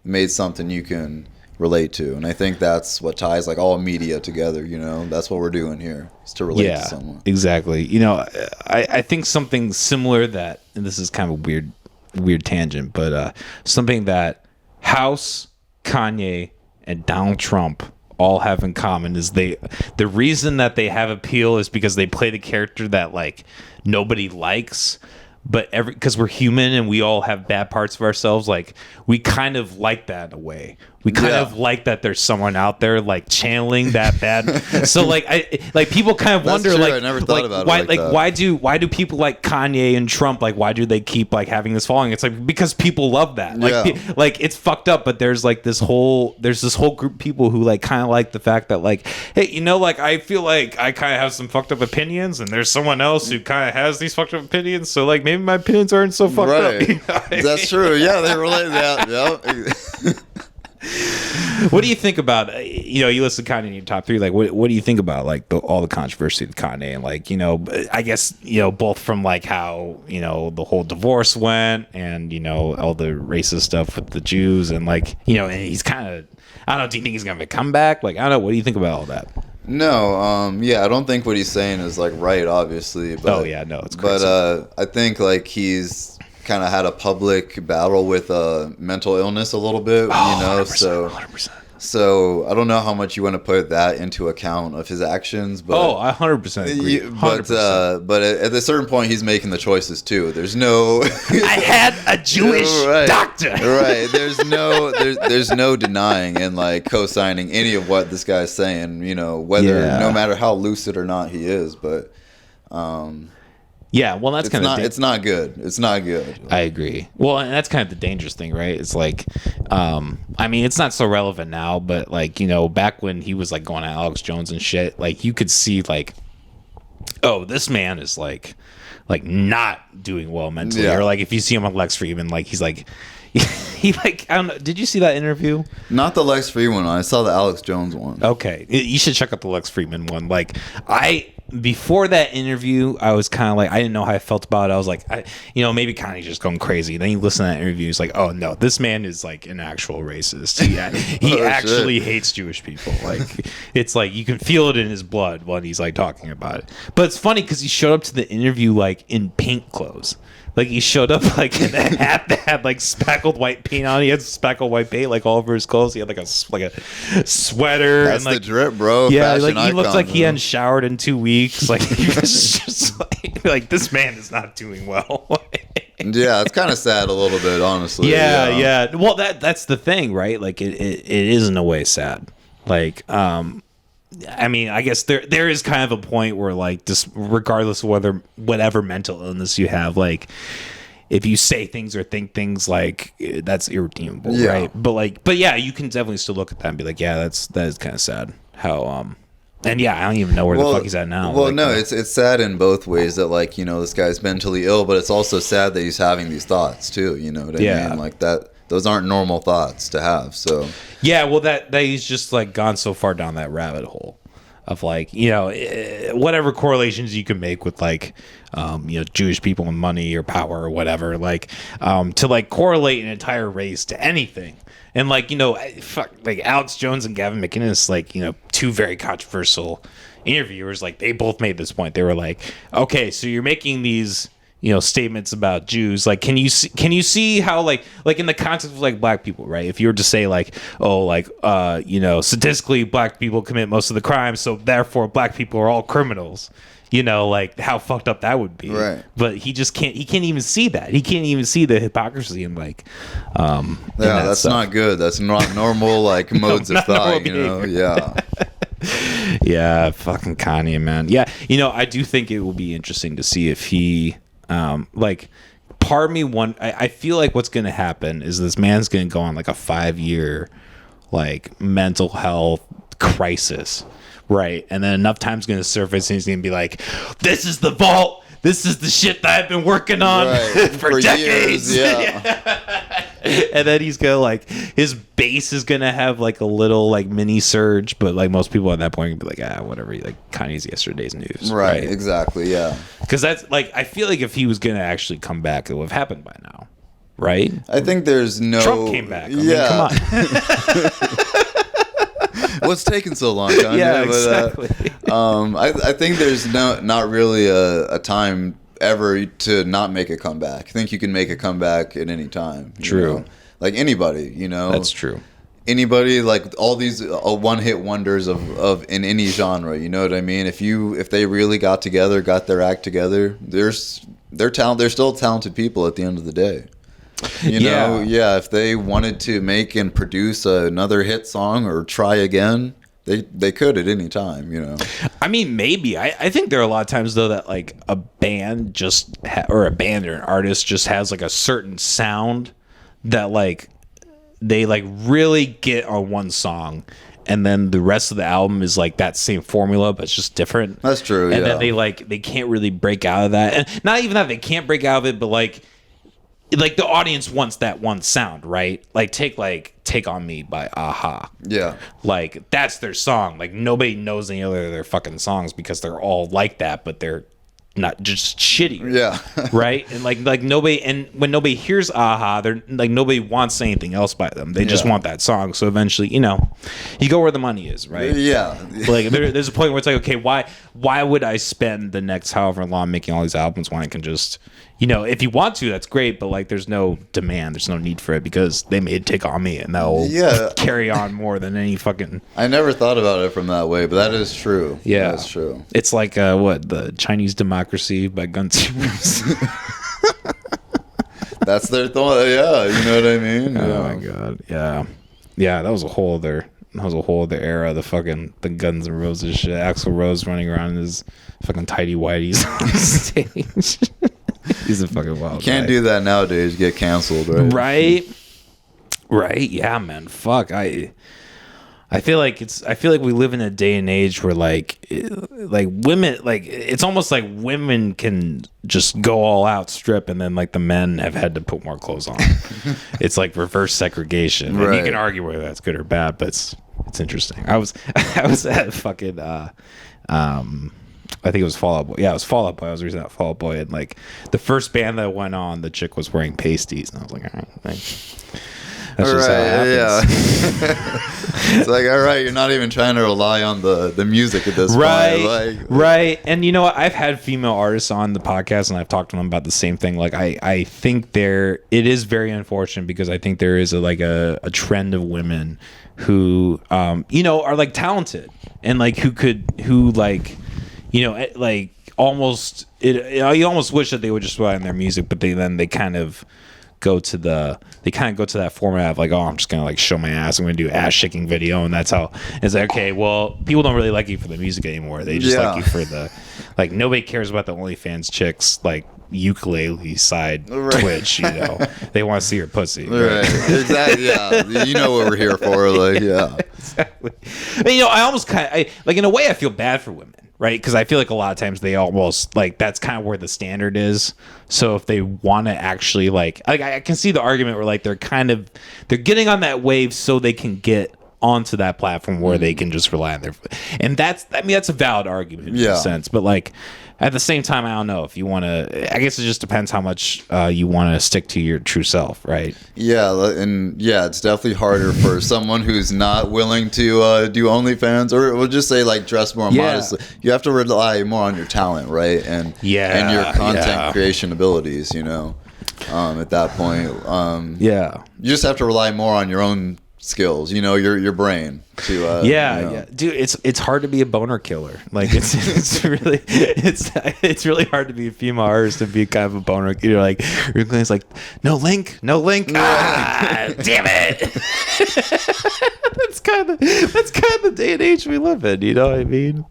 made something you can relate to, and I think that's what ties like all media together. You know, that's what we're doing here, is to relate to someone. Exactly. You know, I think something similar that, and this is kind of a weird tangent, but something that House, Kanye, and Donald Trump all have in common is the reason that they have appeal is because they play the character that like nobody likes. But because we're human and we all have bad parts of ourselves, like we kind of like that in a way. We kind of like that there's someone out there like channeling that bad. So like people kind of wonder like I never thought about why it like that. why do people like Kanye and Trump, like why do they keep like having this following? It's like because people love that. Like like it's fucked up, but there's this whole group of people who like kind of like the fact that like, hey, you know, like I feel like I kind of have some fucked up opinions, and there's someone else who kind of has these fucked up opinions. So like maybe my opinions aren't so fucked up. You know? That's true. Yeah, they relate that. Yeah. What do you think about, you know, you listen to Kanye in your top three, like what do you think about like all the controversy with Kanye, and like, you know, I guess, you know, both from like how, you know, the whole divorce went, and, you know, all the racist stuff with the Jews, and like, you know, and he's kind of, I don't know, do you think he's gonna come back? Like, I don't know, what do you think about all that? No, I don't think what he's saying is like right, obviously, but it's crazy. But I think like he's kind of had a public battle with mental illness a little bit, you know. 100%. So I don't know how much you want to put that into account of his actions, but 100% agree. 100%. But at a certain point, he's making the choices too. There's no. I had a Jewish doctor. Right. There's no denying and like co-signing any of what this guy's saying. You know, no matter how lucid or not he is, but. Yeah, well, that's kind of... It's not good. It's not good. I agree. Well, and that's kind of the dangerous thing, right? It's like, I mean, it's not so relevant now, but like, you know, back when he was like going at Alex Jones and shit, like you could see like, oh, this man is like not doing well mentally. Or like if you see him on Lex Fridman, like he's like... He like, I don't know. Did you see that interview? Not the Lex Fridman one. I saw the Alex Jones one. Okay, you should check out the Lex Fridman one. Like before that interview, I was kind of like, I didn't know how I felt about it. I was like, you know, maybe Kanye's just going crazy. Then you listen to that interview, he's like, oh no, this man is like an actual racist. He actually hates Jewish people. Like it's like you can feel it in his blood when he's like talking about it. But it's funny because he showed up to the interview like in paint clothes. Like he showed up like in a hat that had like speckled white paint on. He had speckled white paint like all over his clothes. He had like a sweater. That's and, like, the drip, bro. Yeah, Fashion like he looked icon, like he hadn't showered in 2 weeks. Like he was just like this man is not doing well. Yeah, it's kind of sad a little bit, honestly. Yeah. Well, that's the thing, right? Like it is in a way sad. Like I mean, I guess there is kind of a point where like just regardless of whatever mental illness you have, like if you say things or think things, like that's irredeemable, right? But yeah, you can definitely still look at that and be like, yeah, that is kind of sad how and yeah, I don't even know where the fuck he's at now. Well, like, no, it's sad in both ways that like, you know, this guy's mentally ill, but it's also sad that he's having these thoughts too, you know what I mean? Like that. Those aren't normal thoughts to have. So yeah, well, that he's just like gone so far down that rabbit hole of like, you know, whatever correlations you can make with like, you know, Jewish people and money or power or whatever, like to like correlate an entire race to anything. And like, you know, like Alex Jones and Gavin McInnes, like, you know, two very controversial interviewers, like they both made this point. They were like, okay, so you're making these statements about Jews. Like, can you see how like in the context of like black people, right? If you were to say like, oh, like statistically black people commit most of the crimes, so therefore black people are all criminals. Like how fucked up that would be. Right. But he can't even see that. He can't even see the hypocrisy in like that's stuff. Not good. That's not normal like modes of thought, Yeah. Yeah, fucking Kanye, man. Yeah, I do think it will be interesting to see if he part of me I feel like what's going to happen is this man's going to go on like a 5-year like mental health crisis, right? And then enough time's going to surface and he's going to be like, this is the vault, this is the shit that I've been working on for decades. Years, yeah. And then he's gonna like his base is gonna have like a little like mini surge, but like most people at that point would be like, whatever, like Kanye's yesterday's news. Right, exactly, yeah. Because that's like, I feel like if he was gonna actually come back, it would have happened by now, right? I think there's no Trump came back. I mean, come on. What's taking so long, Kanye? Yeah, exactly. I think there's not really a time ever to not make a comeback. I think you can make a comeback at any time. True. Like anybody, That's true. Anybody, like all these one-hit wonders of in any genre, you know what I mean? If they really got their act together, they're still talented people at the end of the day. If they wanted to make and produce another hit song or try again, they could at any time, I mean, maybe. I think there are a lot of times though that like a band or an artist just has like a certain sound that like they like really get on one song, and then the rest of the album is like that same formula, but it's just different. That's true. And then they can't really break out of that, and not even that they can't break out of it, but like the audience wants that one sound, right? Like Take On Me by Aha. Yeah. Like that's their song. Like nobody knows any other of their fucking songs because they're all like that, but they're not just shitty. Yeah. Right? And like nobody, and when nobody hears Aha, they're like nobody wants anything else by them. They just want that song. So eventually, you go where the money is, right? Yeah. Like there's a point where it's like, okay, why would I spend the next however long making all these albums when I can just, if you want to, that's great, but like there's no demand, there's no need for it because they made Take On Me and that'll carry on more than any fucking. I never thought about it from that way, but that is true. Yeah, that's true. It's like the Chinese Democracy by Guns N' Roses. That's their thought. Yeah, you know what I mean. Oh my god, yeah. That was a whole other era. The Guns N' Roses shit. Axl Rose running around in his fucking tidy whities on stage. He's a fucking wild. You can't do that nowadays. Get canceled, right? Right. Yeah, man. Fuck. I feel like we live in a day and age where like women, like it's almost like women can just go all out, strip, and then like the men have had to put more clothes on. It's like reverse segregation. Right. And you can argue whether that's good or bad, but it's interesting. I was at fucking I think it was Fall Out Boy. Yeah, it was Fall Out Boy. I was recently at Fall Out Boy, and like the first band that went on, the chick was wearing pasties, and I was like, all right, thanks. That's just how it happens. Yeah. It's like, all right, you're not even trying to rely on the music at this point. Right. And you know what? I've had female artists on the podcast, and I've talked to them about the same thing. Like, I think it is very unfortunate because I think there is a trend of women who, are like talented and like who almost you almost wish that they would just rely on their music, but they kind of go to that format of like, oh, I'm just gonna like show my ass, I'm gonna do ass shaking video, and that's how it's like, okay, well, people don't really like you for the music anymore, they just like you for the like, nobody cares about the OnlyFans chicks like ukulele side Twitch, they want to see your pussy, right? Exactly. Yeah, you know what we're here for, like, yeah. Exactly. And, I almost like in a way I feel bad for women, right? Because I feel like a lot of times they almost like that's kind of where the standard is. So if they want to actually like I can see the argument where like they're getting on that wave so they can get onto that platform where they can just rely on their, and that's a valid argument in a sense. But like, at the same time, I don't know if you want to. I guess it just depends how much you want to stick to your true self, right? Yeah, and yeah, it's definitely harder for someone who's not willing to do OnlyFans, or we'll just say like dress more modestly. You have to rely more on your talent, right? And your content creation abilities. At that point, you just have to rely more on your own skills, your brain to dude, it's hard to be a boner killer. Like it's really hard to be a female artist and be kind of a boner. You're like, it's like no link. Damn it. that's kind of the day and age we live in, you know what I mean?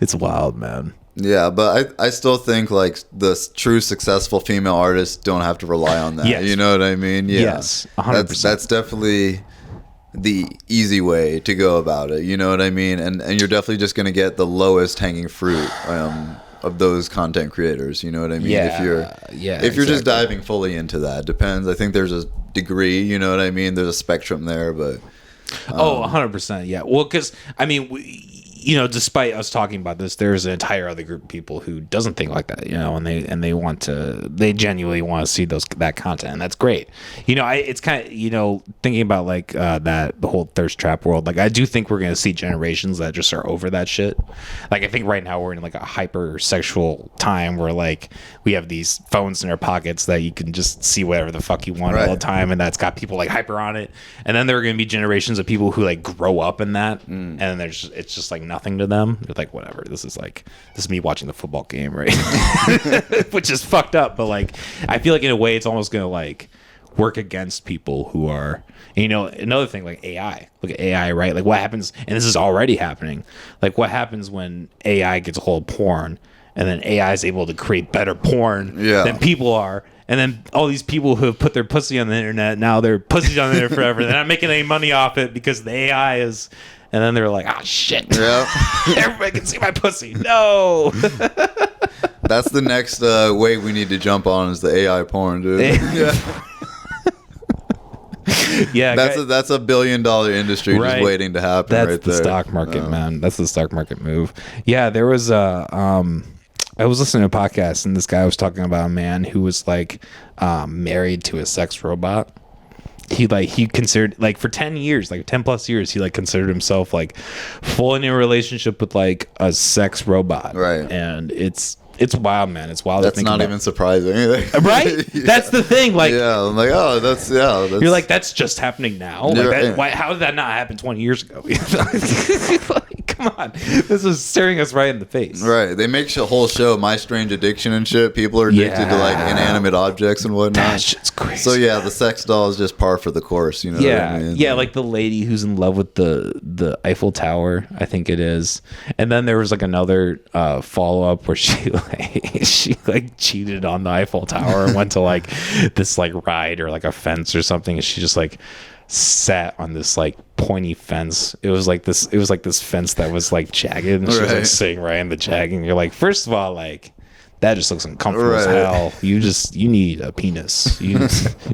It's wild, man. Yeah, but I still think like the true successful female artists don't have to rely on that. Yes. You know what I mean? Yeah. Yes, 100%. That's definitely the easy way to go about it. You know what I mean? And you're definitely just going to get the lowest hanging fruit of those content creators. You know what I mean? If you're just diving fully into that, depends. I think there's a degree. You know what I mean? There's a spectrum there, but 100%. Yeah. Well, because I mean. Despite us talking about this, there's an entire other group of people who doesn't think like that, and they genuinely want to see that content, and that's great. It's kind of, thinking about like the whole thirst trap world. Like I do think we're going to see generations that just are over that shit. Like I think right now we're in like a hyper sexual time where like we have these phones in our pockets that you can just see whatever the fuck you want all the time, and that's got people like hyper on it. And then there are going to be generations of people who like grow up in that, and it's just like nothing to them. They're like, whatever, this is me watching the football game, right? Which is fucked up, but like I feel like in a way it's almost gonna like work against people who are, another thing, like AI. Look at AI, right? Like what happens, and this is already happening, like what happens when AI gets a hold of porn, and then AI is able to create better porn than people are. And then all these people who have put their pussy on the internet, now they're pussies on the internet forever. They're not making any money off it because the AI is. And then they're like, shit. Yeah. Everybody can see my pussy. No. That's the next wave we need to jump on is the AI porn, dude. Yeah. That's a $1 billion industry just waiting to happen. That's the stock market, man. That's the stock market move. Yeah, there was I was listening to a podcast, and this guy was talking about a man who was like married to a sex robot. He considered, like, for 10 years, like 10 plus years, he like considered himself like full in a relationship with like a sex robot. Right. And it's wild, man. It's wild. That's not even surprising. Right? That's the thing. Like, I'm like, that's you're like, that's just happening now. Like, how did that not happen 20 years ago? Like, come on, this is staring us right in the face. Right. They make a whole show, My Strange Addiction and shit. People are addicted to like inanimate objects and whatnot. That shit's crazy. So the sex doll is just par for the course. What I mean? Yeah. Like the lady who's in love with the Eiffel Tower, I think it is. And then there was like another follow up where she cheated on the Eiffel Tower and went to like this like ride or like a fence or something, and she just like sat on this like pointy fence. It was like this fence that was like jagged, and she was like sitting right in the jagging. You're like, first of all, like that just looks uncomfortable as hell. You need a penis. You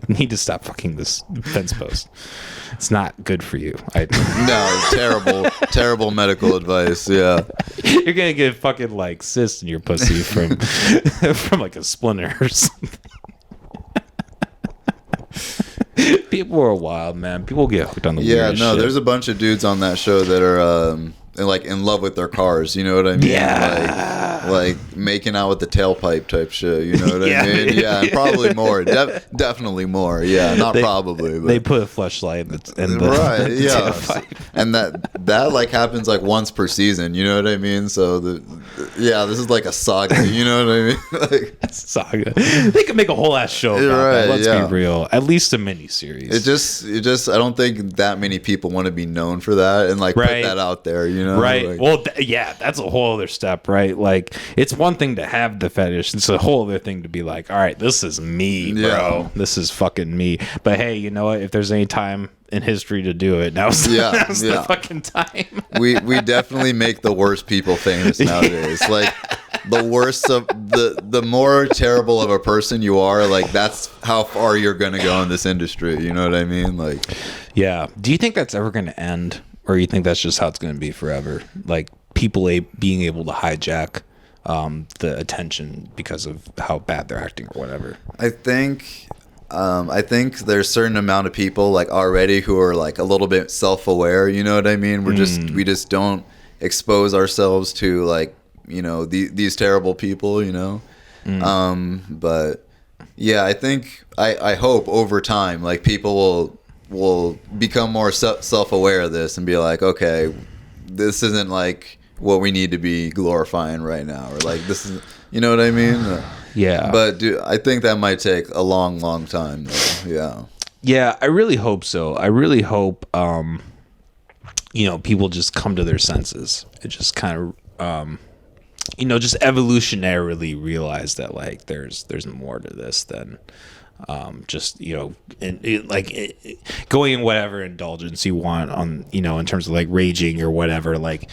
need to stop fucking this fence post. It's not good for you. No, terrible medical advice. Yeah, you're gonna get fucking like cyst in your pussy from like a splinter or something. People are wild, man. People get hooked on the weirdest shit. There's a bunch of dudes on that show that are like in love with their cars. You know what I mean? Yeah. Like making out with the tailpipe type shit. You know what I mean? Yeah, and probably more. Definitely more. Yeah, probably. But they put a fleshlight in the tailpipe. And that like happens like once per season. You know what I mean? So this is like a saga. You know what I mean? Like saga. They could make a whole ass show about that. Let's be real. At least a mini series. It just I don't think that many people want to be known for that and like put that out there. You know? Right. Like, well, that's a whole other step, right? Like, it's one thing to have the fetish. It's a whole other thing to be like, all right, this is me, bro. Yeah. This is fucking me. But hey, you know what? If there's any time in history to do it, now's the fucking time. we definitely make the worst people famous nowadays. Like, the worst of the more terrible of a person you are, like that's how far you're gonna go in this industry. You know what I mean? Like, yeah. Do you think that's ever gonna end? Or you think that's just how it's going to be forever? Like people being able to hijack the attention because of how bad they're acting or whatever. I think there's a certain amount of people like already who are like a little bit self-aware. You know what I mean? We just don't expose ourselves to like, you know, these terrible people. You know, but yeah, I think I hope over time like people will become more self-aware of this and be like, okay, this isn't like what we need to be glorifying right now, or like this is, you know what I mean? Yeah. But I think that might take a long time though. Yeah, I really hope so. I really hope you know, people just come to their senses. It just kind of you know, just evolutionarily realize that like there's more to this than just, you know, going in whatever indulgence you want on, you know, in terms of like raging or whatever, like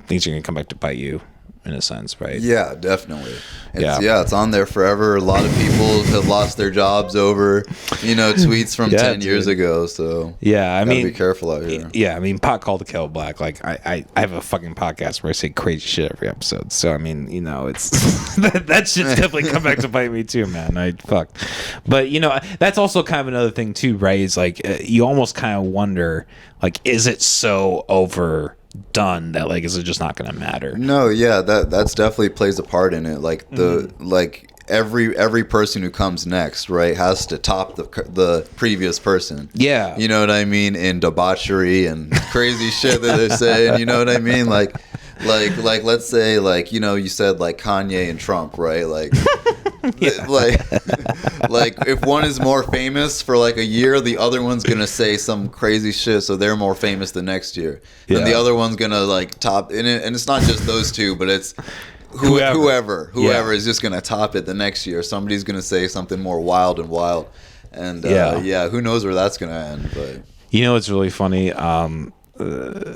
things are gonna come back to bite you in a sense, right? Yeah, definitely. It's on there forever. A lot of people have lost their jobs over, you know, tweets from 10 years ago. So yeah, I mean, be careful out here. Yeah, I mean, pot called the kettle black. Like I have a fucking podcast where I say crazy shit every episode. So I mean, you know, it's that shit's definitely come back to bite me too, man. But you know, that's also kind of another thing too, right? Is like you almost kind of wonder, like, is it so overdone that like is it just not gonna matter? No, yeah, that's definitely plays a part in it. Like like every person who comes next, right, has to top the previous person. Yeah, you know what I mean, in debauchery and crazy shit that they're saying. You know what I mean, like let's say like, you know, you said like Kanye and Trump, right? Like yeah. like if one is more famous for like a year, the other one's gonna say some crazy shit, so they're more famous the next year. Then the other one's gonna like top, and it's not just those two, but it's whoever is just gonna top it the next year. Somebody's gonna say something more wild, and who knows where that's gonna end. But you know, it's really funny.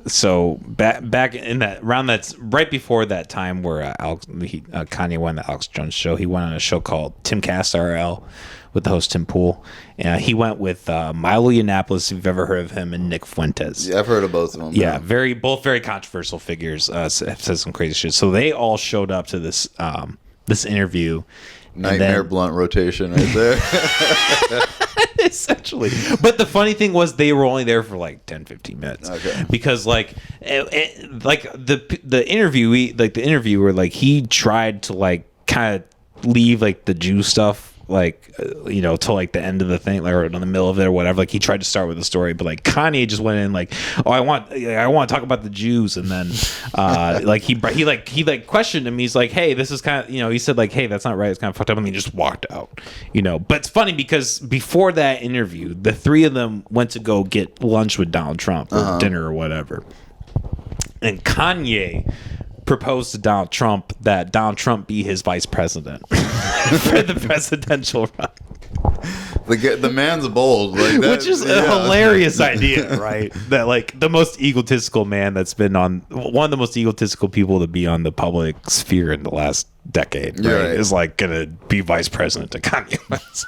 So back in that round, that's right before that time where Kanye won the Alex Jones show. He went on a show called Timcast RL with the host Tim Pool. He went with Milo Yiannopoulos, if you've ever heard of him, and Nick Fuentes. Yeah, I've heard of both of them. Yeah, both very controversial figures. Have said some crazy shit. So they all showed up to this interview. Nightmare blunt rotation right there. Essentially. But the funny thing was they were only there for like 10-15 minutes. Okay. Because like the interviewer, like he tried to like kind of leave like the Jew stuff like you know, till like the end of the thing, like, or in the middle of it or whatever. Like he tried to start with the story, but like Kanye just went in like, oh, I want to talk about the Jews, and then like he questioned him. He's like, hey, this is kind of, you know, he said like, hey, that's not right, it's kind of fucked up, and he just walked out, you know. But it's funny because before that interview, the three of them went to go get lunch with Donald Trump or dinner or whatever, and Kanye proposed to Donald Trump that Donald Trump be his vice president for the presidential run. The man's bold, like that, which is a hilarious idea, right? That like the most egotistical man that's been on, one of the most egotistical people to be on the public sphere in the last decade, right? Is like gonna be vice president to Kanye West.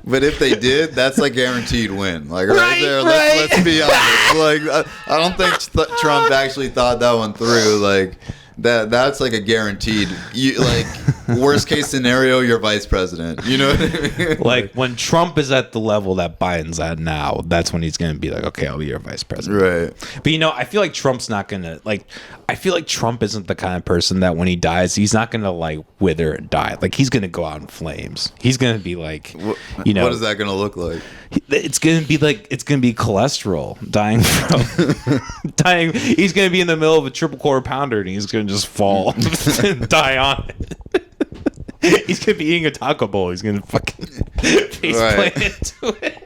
But if they did, that's like guaranteed win. Like right there, let's be honest. Like I don't think Trump actually thought that one through. Like that's like a guaranteed. Like worst case scenario, you're vice president. You know what I mean? Like when Trump is at the level that Biden's at now, that's when he's gonna be like, okay, I'll be your vice president. Right. But you know, I feel like Trump's not gonna like. I feel like Trump isn't the kind of person that when he dies, he's not gonna like wither and die. Like he's gonna go out in flames. He's gonna be like, you know, what is that gonna look like? It's gonna be cholesterol dying from dying. He's gonna be in the middle of a triple quarter pounder and he's gonna just fall and die on it. He's gonna be eating a taco bowl. He's gonna fucking face plant into it.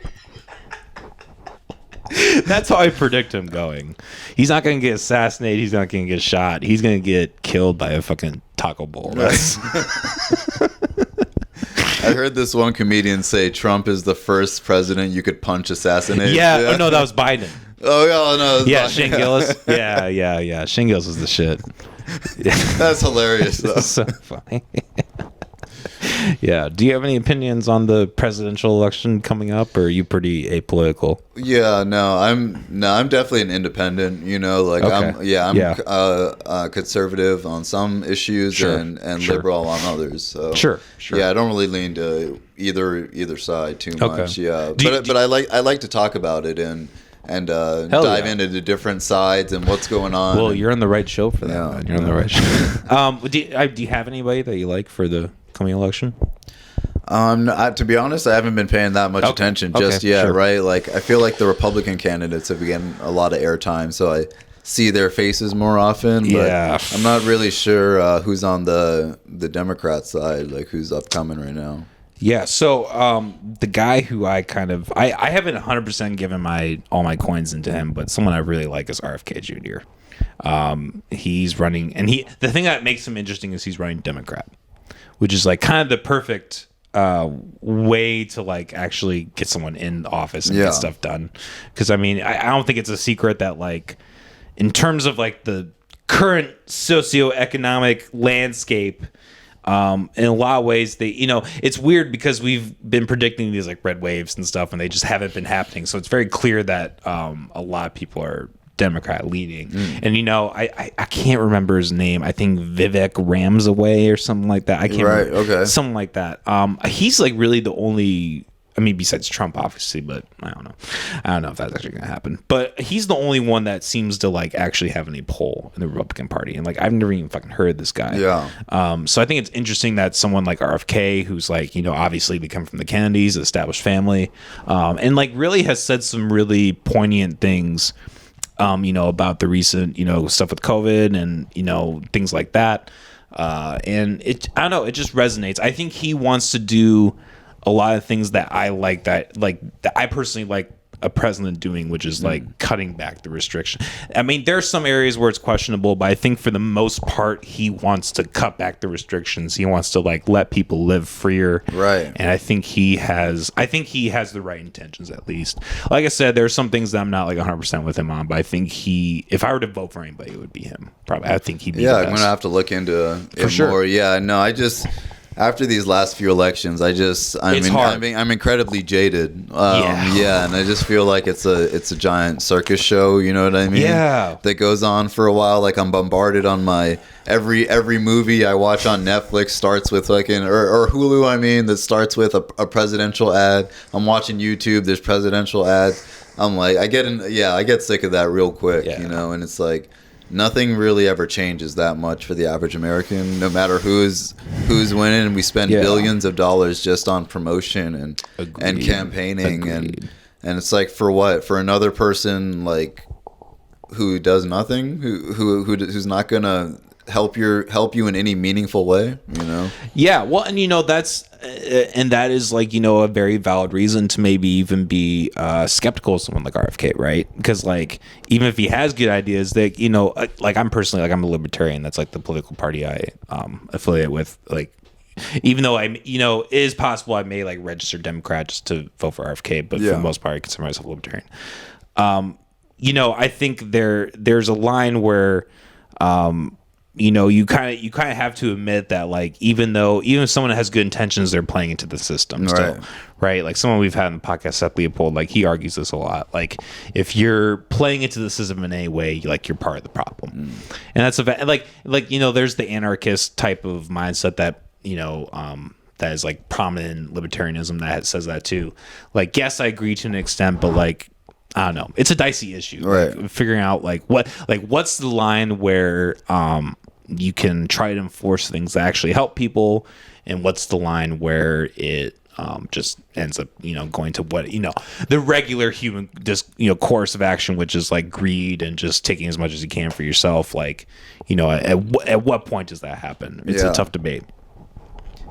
That's how I predict him going. He's not going to get assassinated. He's not going to get shot. He's going to get killed by a fucking taco bowl. Right. I heard this one comedian say Trump is the first president you could punch assassinate. Yeah. Oh, no, that was Biden. Oh, no. Yeah, Shane Gillis. Yeah. Shane Gillis is the shit. That's hilarious, though. So funny. Yeah. Do you have any opinions on the presidential election coming up, or are you pretty apolitical? Yeah, I'm definitely an independent. Like Okay. I'm conservative on some issues Sure. and Sure. liberal on others. So Sure. yeah, I don't really lean to either side too Okay. much. Yeah, Do but I like to talk about it and dive into the different sides and what's going on. Well, you're on the right show for that. Yeah, Man. You're on the right show. Do you have anybody that you like for the coming election? To be honest, I haven't been paying that much attention just yet. Sure. Right? Like, I feel like the Republican candidates have been getting a lot of airtime, so I see their faces more often. But Yeah. I'm not really sure who's on the Democrat side, like who's upcoming right now. Yeah, so the guy who I haven't 100% given all my coins into him, but someone I really like is RFK Jr. He's running, and the thing that makes him interesting is he's running Democrat, which is like kind of the perfect way to like actually get someone in office and get stuff done. Because I mean, I don't think it's a secret that like in terms of like the current socioeconomic landscape. In a lot of ways, it's weird because we've been predicting these like red waves and stuff, and they just haven't been happening. So it's very clear that a lot of people are Democrat leaning. And I can't remember his name. I think Vivek Ramsaway or something like that. I can't remember. Okay. Something like that. He's like really the only. I mean, besides Trump, obviously, but I don't know. I don't know if that's actually going to happen. But he's the only one that seems to like actually have any pull in the Republican Party, and like I've never even fucking heard of this guy. Yeah. So I think it's interesting that someone like RFK, who's like obviously they come from the Kennedys, established family, and like really has said some really poignant things, about the recent stuff with COVID and things like that, and I don't know, it just resonates. I think he wants to do a lot of things that I like that I personally like a president doing, which is like cutting back the restriction. I mean, there's some areas where it's questionable, but I think for the most part, he wants to cut back the restrictions. He wants to like let people live freer. Right. And I think he has the right intentions, at least. Like I said, there's some things that I'm not like 100% with him on, but I think if I were to vote for anybody, it would be him. Probably. I think he'd be the best. I'm going to have to look into it For sure. more. Yeah, no, after these last few elections, I'm incredibly jaded. And I just feel like it's a giant circus show. You know what I mean? Yeah. That goes on for a while. Like I'm bombarded on my every movie I watch on Netflix starts with like or Hulu. I mean, that starts with a presidential ad. I'm watching YouTube. There's presidential ads. I'm like, I get sick of that real quick. Yeah. And it's like. Nothing really ever changes that much for the average American, no matter who's winning. We spend billions of dollars just on promotion and campaigning. And it's like, for what? For another person like who does nothing, who's not gonna help you in any meaningful way, Yeah, well, and that is like a very valid reason to maybe even be skeptical of someone like RFK, right? Because like even if he has good ideas, that like I'm personally like I'm a libertarian. That's like the political party I affiliate with. Like even though it is possible I may like register Democrat just to vote for RFK, but for the most part I consider myself libertarian. I think there's a line where you kind of have to admit that like even if someone has good intentions, they're playing into the system still, right? Like someone we've had in the podcast, Seth Leopold, like he argues this a lot. Like if you're playing into the system in any way, like you're part of the problem, and that's there's the anarchist type of mindset that that is like prominent in libertarianism that says that too. Like yes, I agree to an extent, but like. I don't know. It's a dicey issue. Right. Like, figuring out what's the line where you can try to enforce things that actually help people, and what's the line where it just ends up going to what the regular human course of action, which is like greed and just taking as much as you can for yourself. Like at what point does that happen? It's a tough debate.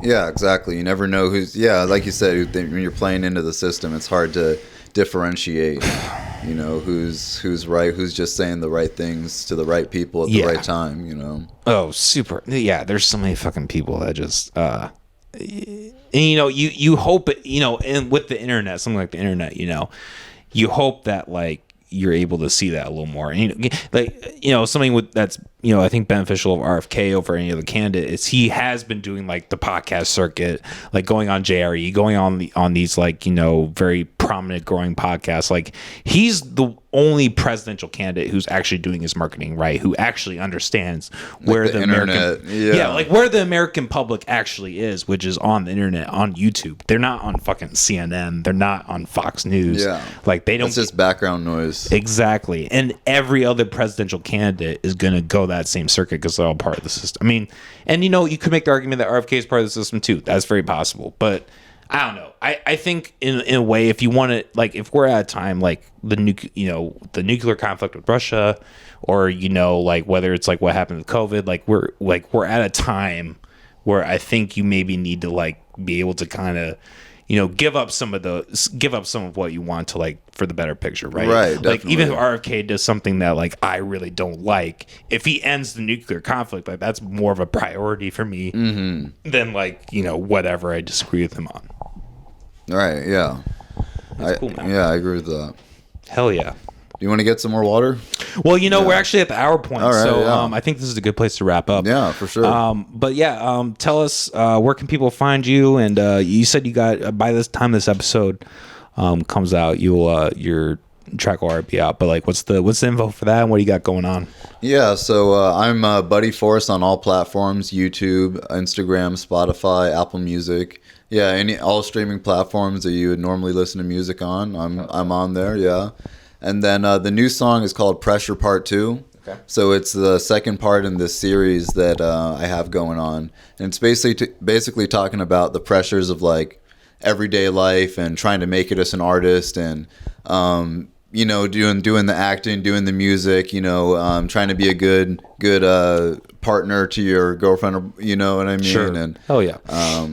Yeah, exactly. You never know like you said, when you're playing into the system, it's hard to differentiate who's right, who's just saying the right things to the right people at the right time. Oh, super. Yeah, there's so many fucking people that just you hope and with the internet, something like the internet, you hope that like you're able to see that a little more, and something that's I think beneficial of RFK over any other candidate is he has been doing like the podcast circuit, like going on JRE, going on these like, very prominent growing podcasts. Like he's the only presidential candidate who's actually doing his marketing right, who actually understands where the internet, American, like where the American public actually is, which is on the internet, on YouTube. They're not on fucking CNN. They're not on Fox News. Yeah, like they don't. It's just background noise. Exactly, and every other presidential candidate is gonna go that same circuit because they're all part of the system. I mean, and you could make the argument that RFK is part of the system too. That's very possible, but I don't know. I think in a way, if you want to, like, if we're at a time like the nuclear conflict with Russia, or like whether it's like what happened with COVID, like we're at a time where I think you maybe need to like be able to kind of give up some of what you want to like for the better picture, right? Right. Like definitely. even if RFK does something that like I really don't like, if he ends the nuclear conflict, like that's more of a priority for me than like whatever I disagree with him on. Right. Yeah. That's cool, man. Yeah, I agree with that. Hell yeah. Do you want to get some more water? Well, we're actually at the hour point, right, so I think this is a good place to wrap up. Yeah, for sure. But yeah, tell us where can people find you? And you said you got by this time this episode comes out, your track will already be out. But like, what's the info for that, and what do you got going on? Yeah, so I'm Buddy Force on all platforms: YouTube, Instagram, Spotify, Apple Music. Yeah, all streaming platforms that you would normally listen to music on. I'm on there. Yeah. And then the new song is called Pressure Part 2. Okay. So it's the second part in this series that I have going on. And it's basically talking about the pressures of like everyday life and trying to make it as an artist, and doing the acting, doing the music, trying to be a good partner to your girlfriend, you know what I mean? Sure. And yeah.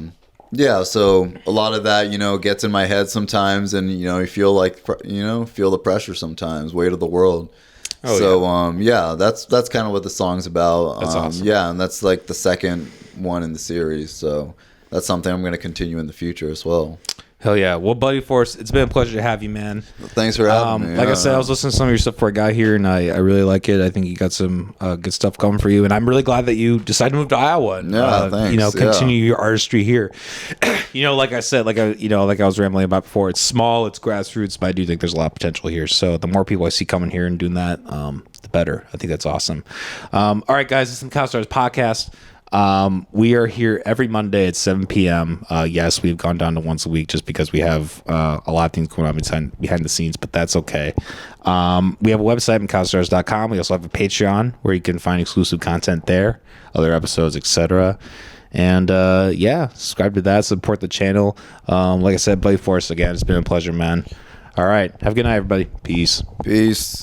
Yeah, so a lot of that, gets in my head sometimes, and you feel the pressure sometimes, weight of the world. That's kind of what the song's about. That's awesome. Yeah, and that's like the second one in the series, so that's something I'm going to continue in the future as well. Hell yeah. Well, Buddy Force, it's been a pleasure to have you, man. Thanks for having me. Like I said, I was listening to some of your stuff before I got here, and I really like it. I think you got some good stuff coming for you, and I'm really glad that you decided to move to Iowa and thanks. continue your artistry here. Like I said, like I was rambling about before, it's small, it's grassroots, but I do think there's a lot of potential here. So the more people I see coming here and doing that, the better. I think that's awesome. All right, guys, it's the McAllisters podcast. We are here every Monday at 7 p.m. Yes, we've gone down to once a week just because we have a lot of things going on behind the scenes, but that's okay. We have a website, McAllisters.com. We also have a Patreon where you can find exclusive content there, other episodes, etc. And subscribe to that, support the channel. Like I said, Buddy Force, again, it's been a pleasure, man. All right, have a good night, everybody. Peace.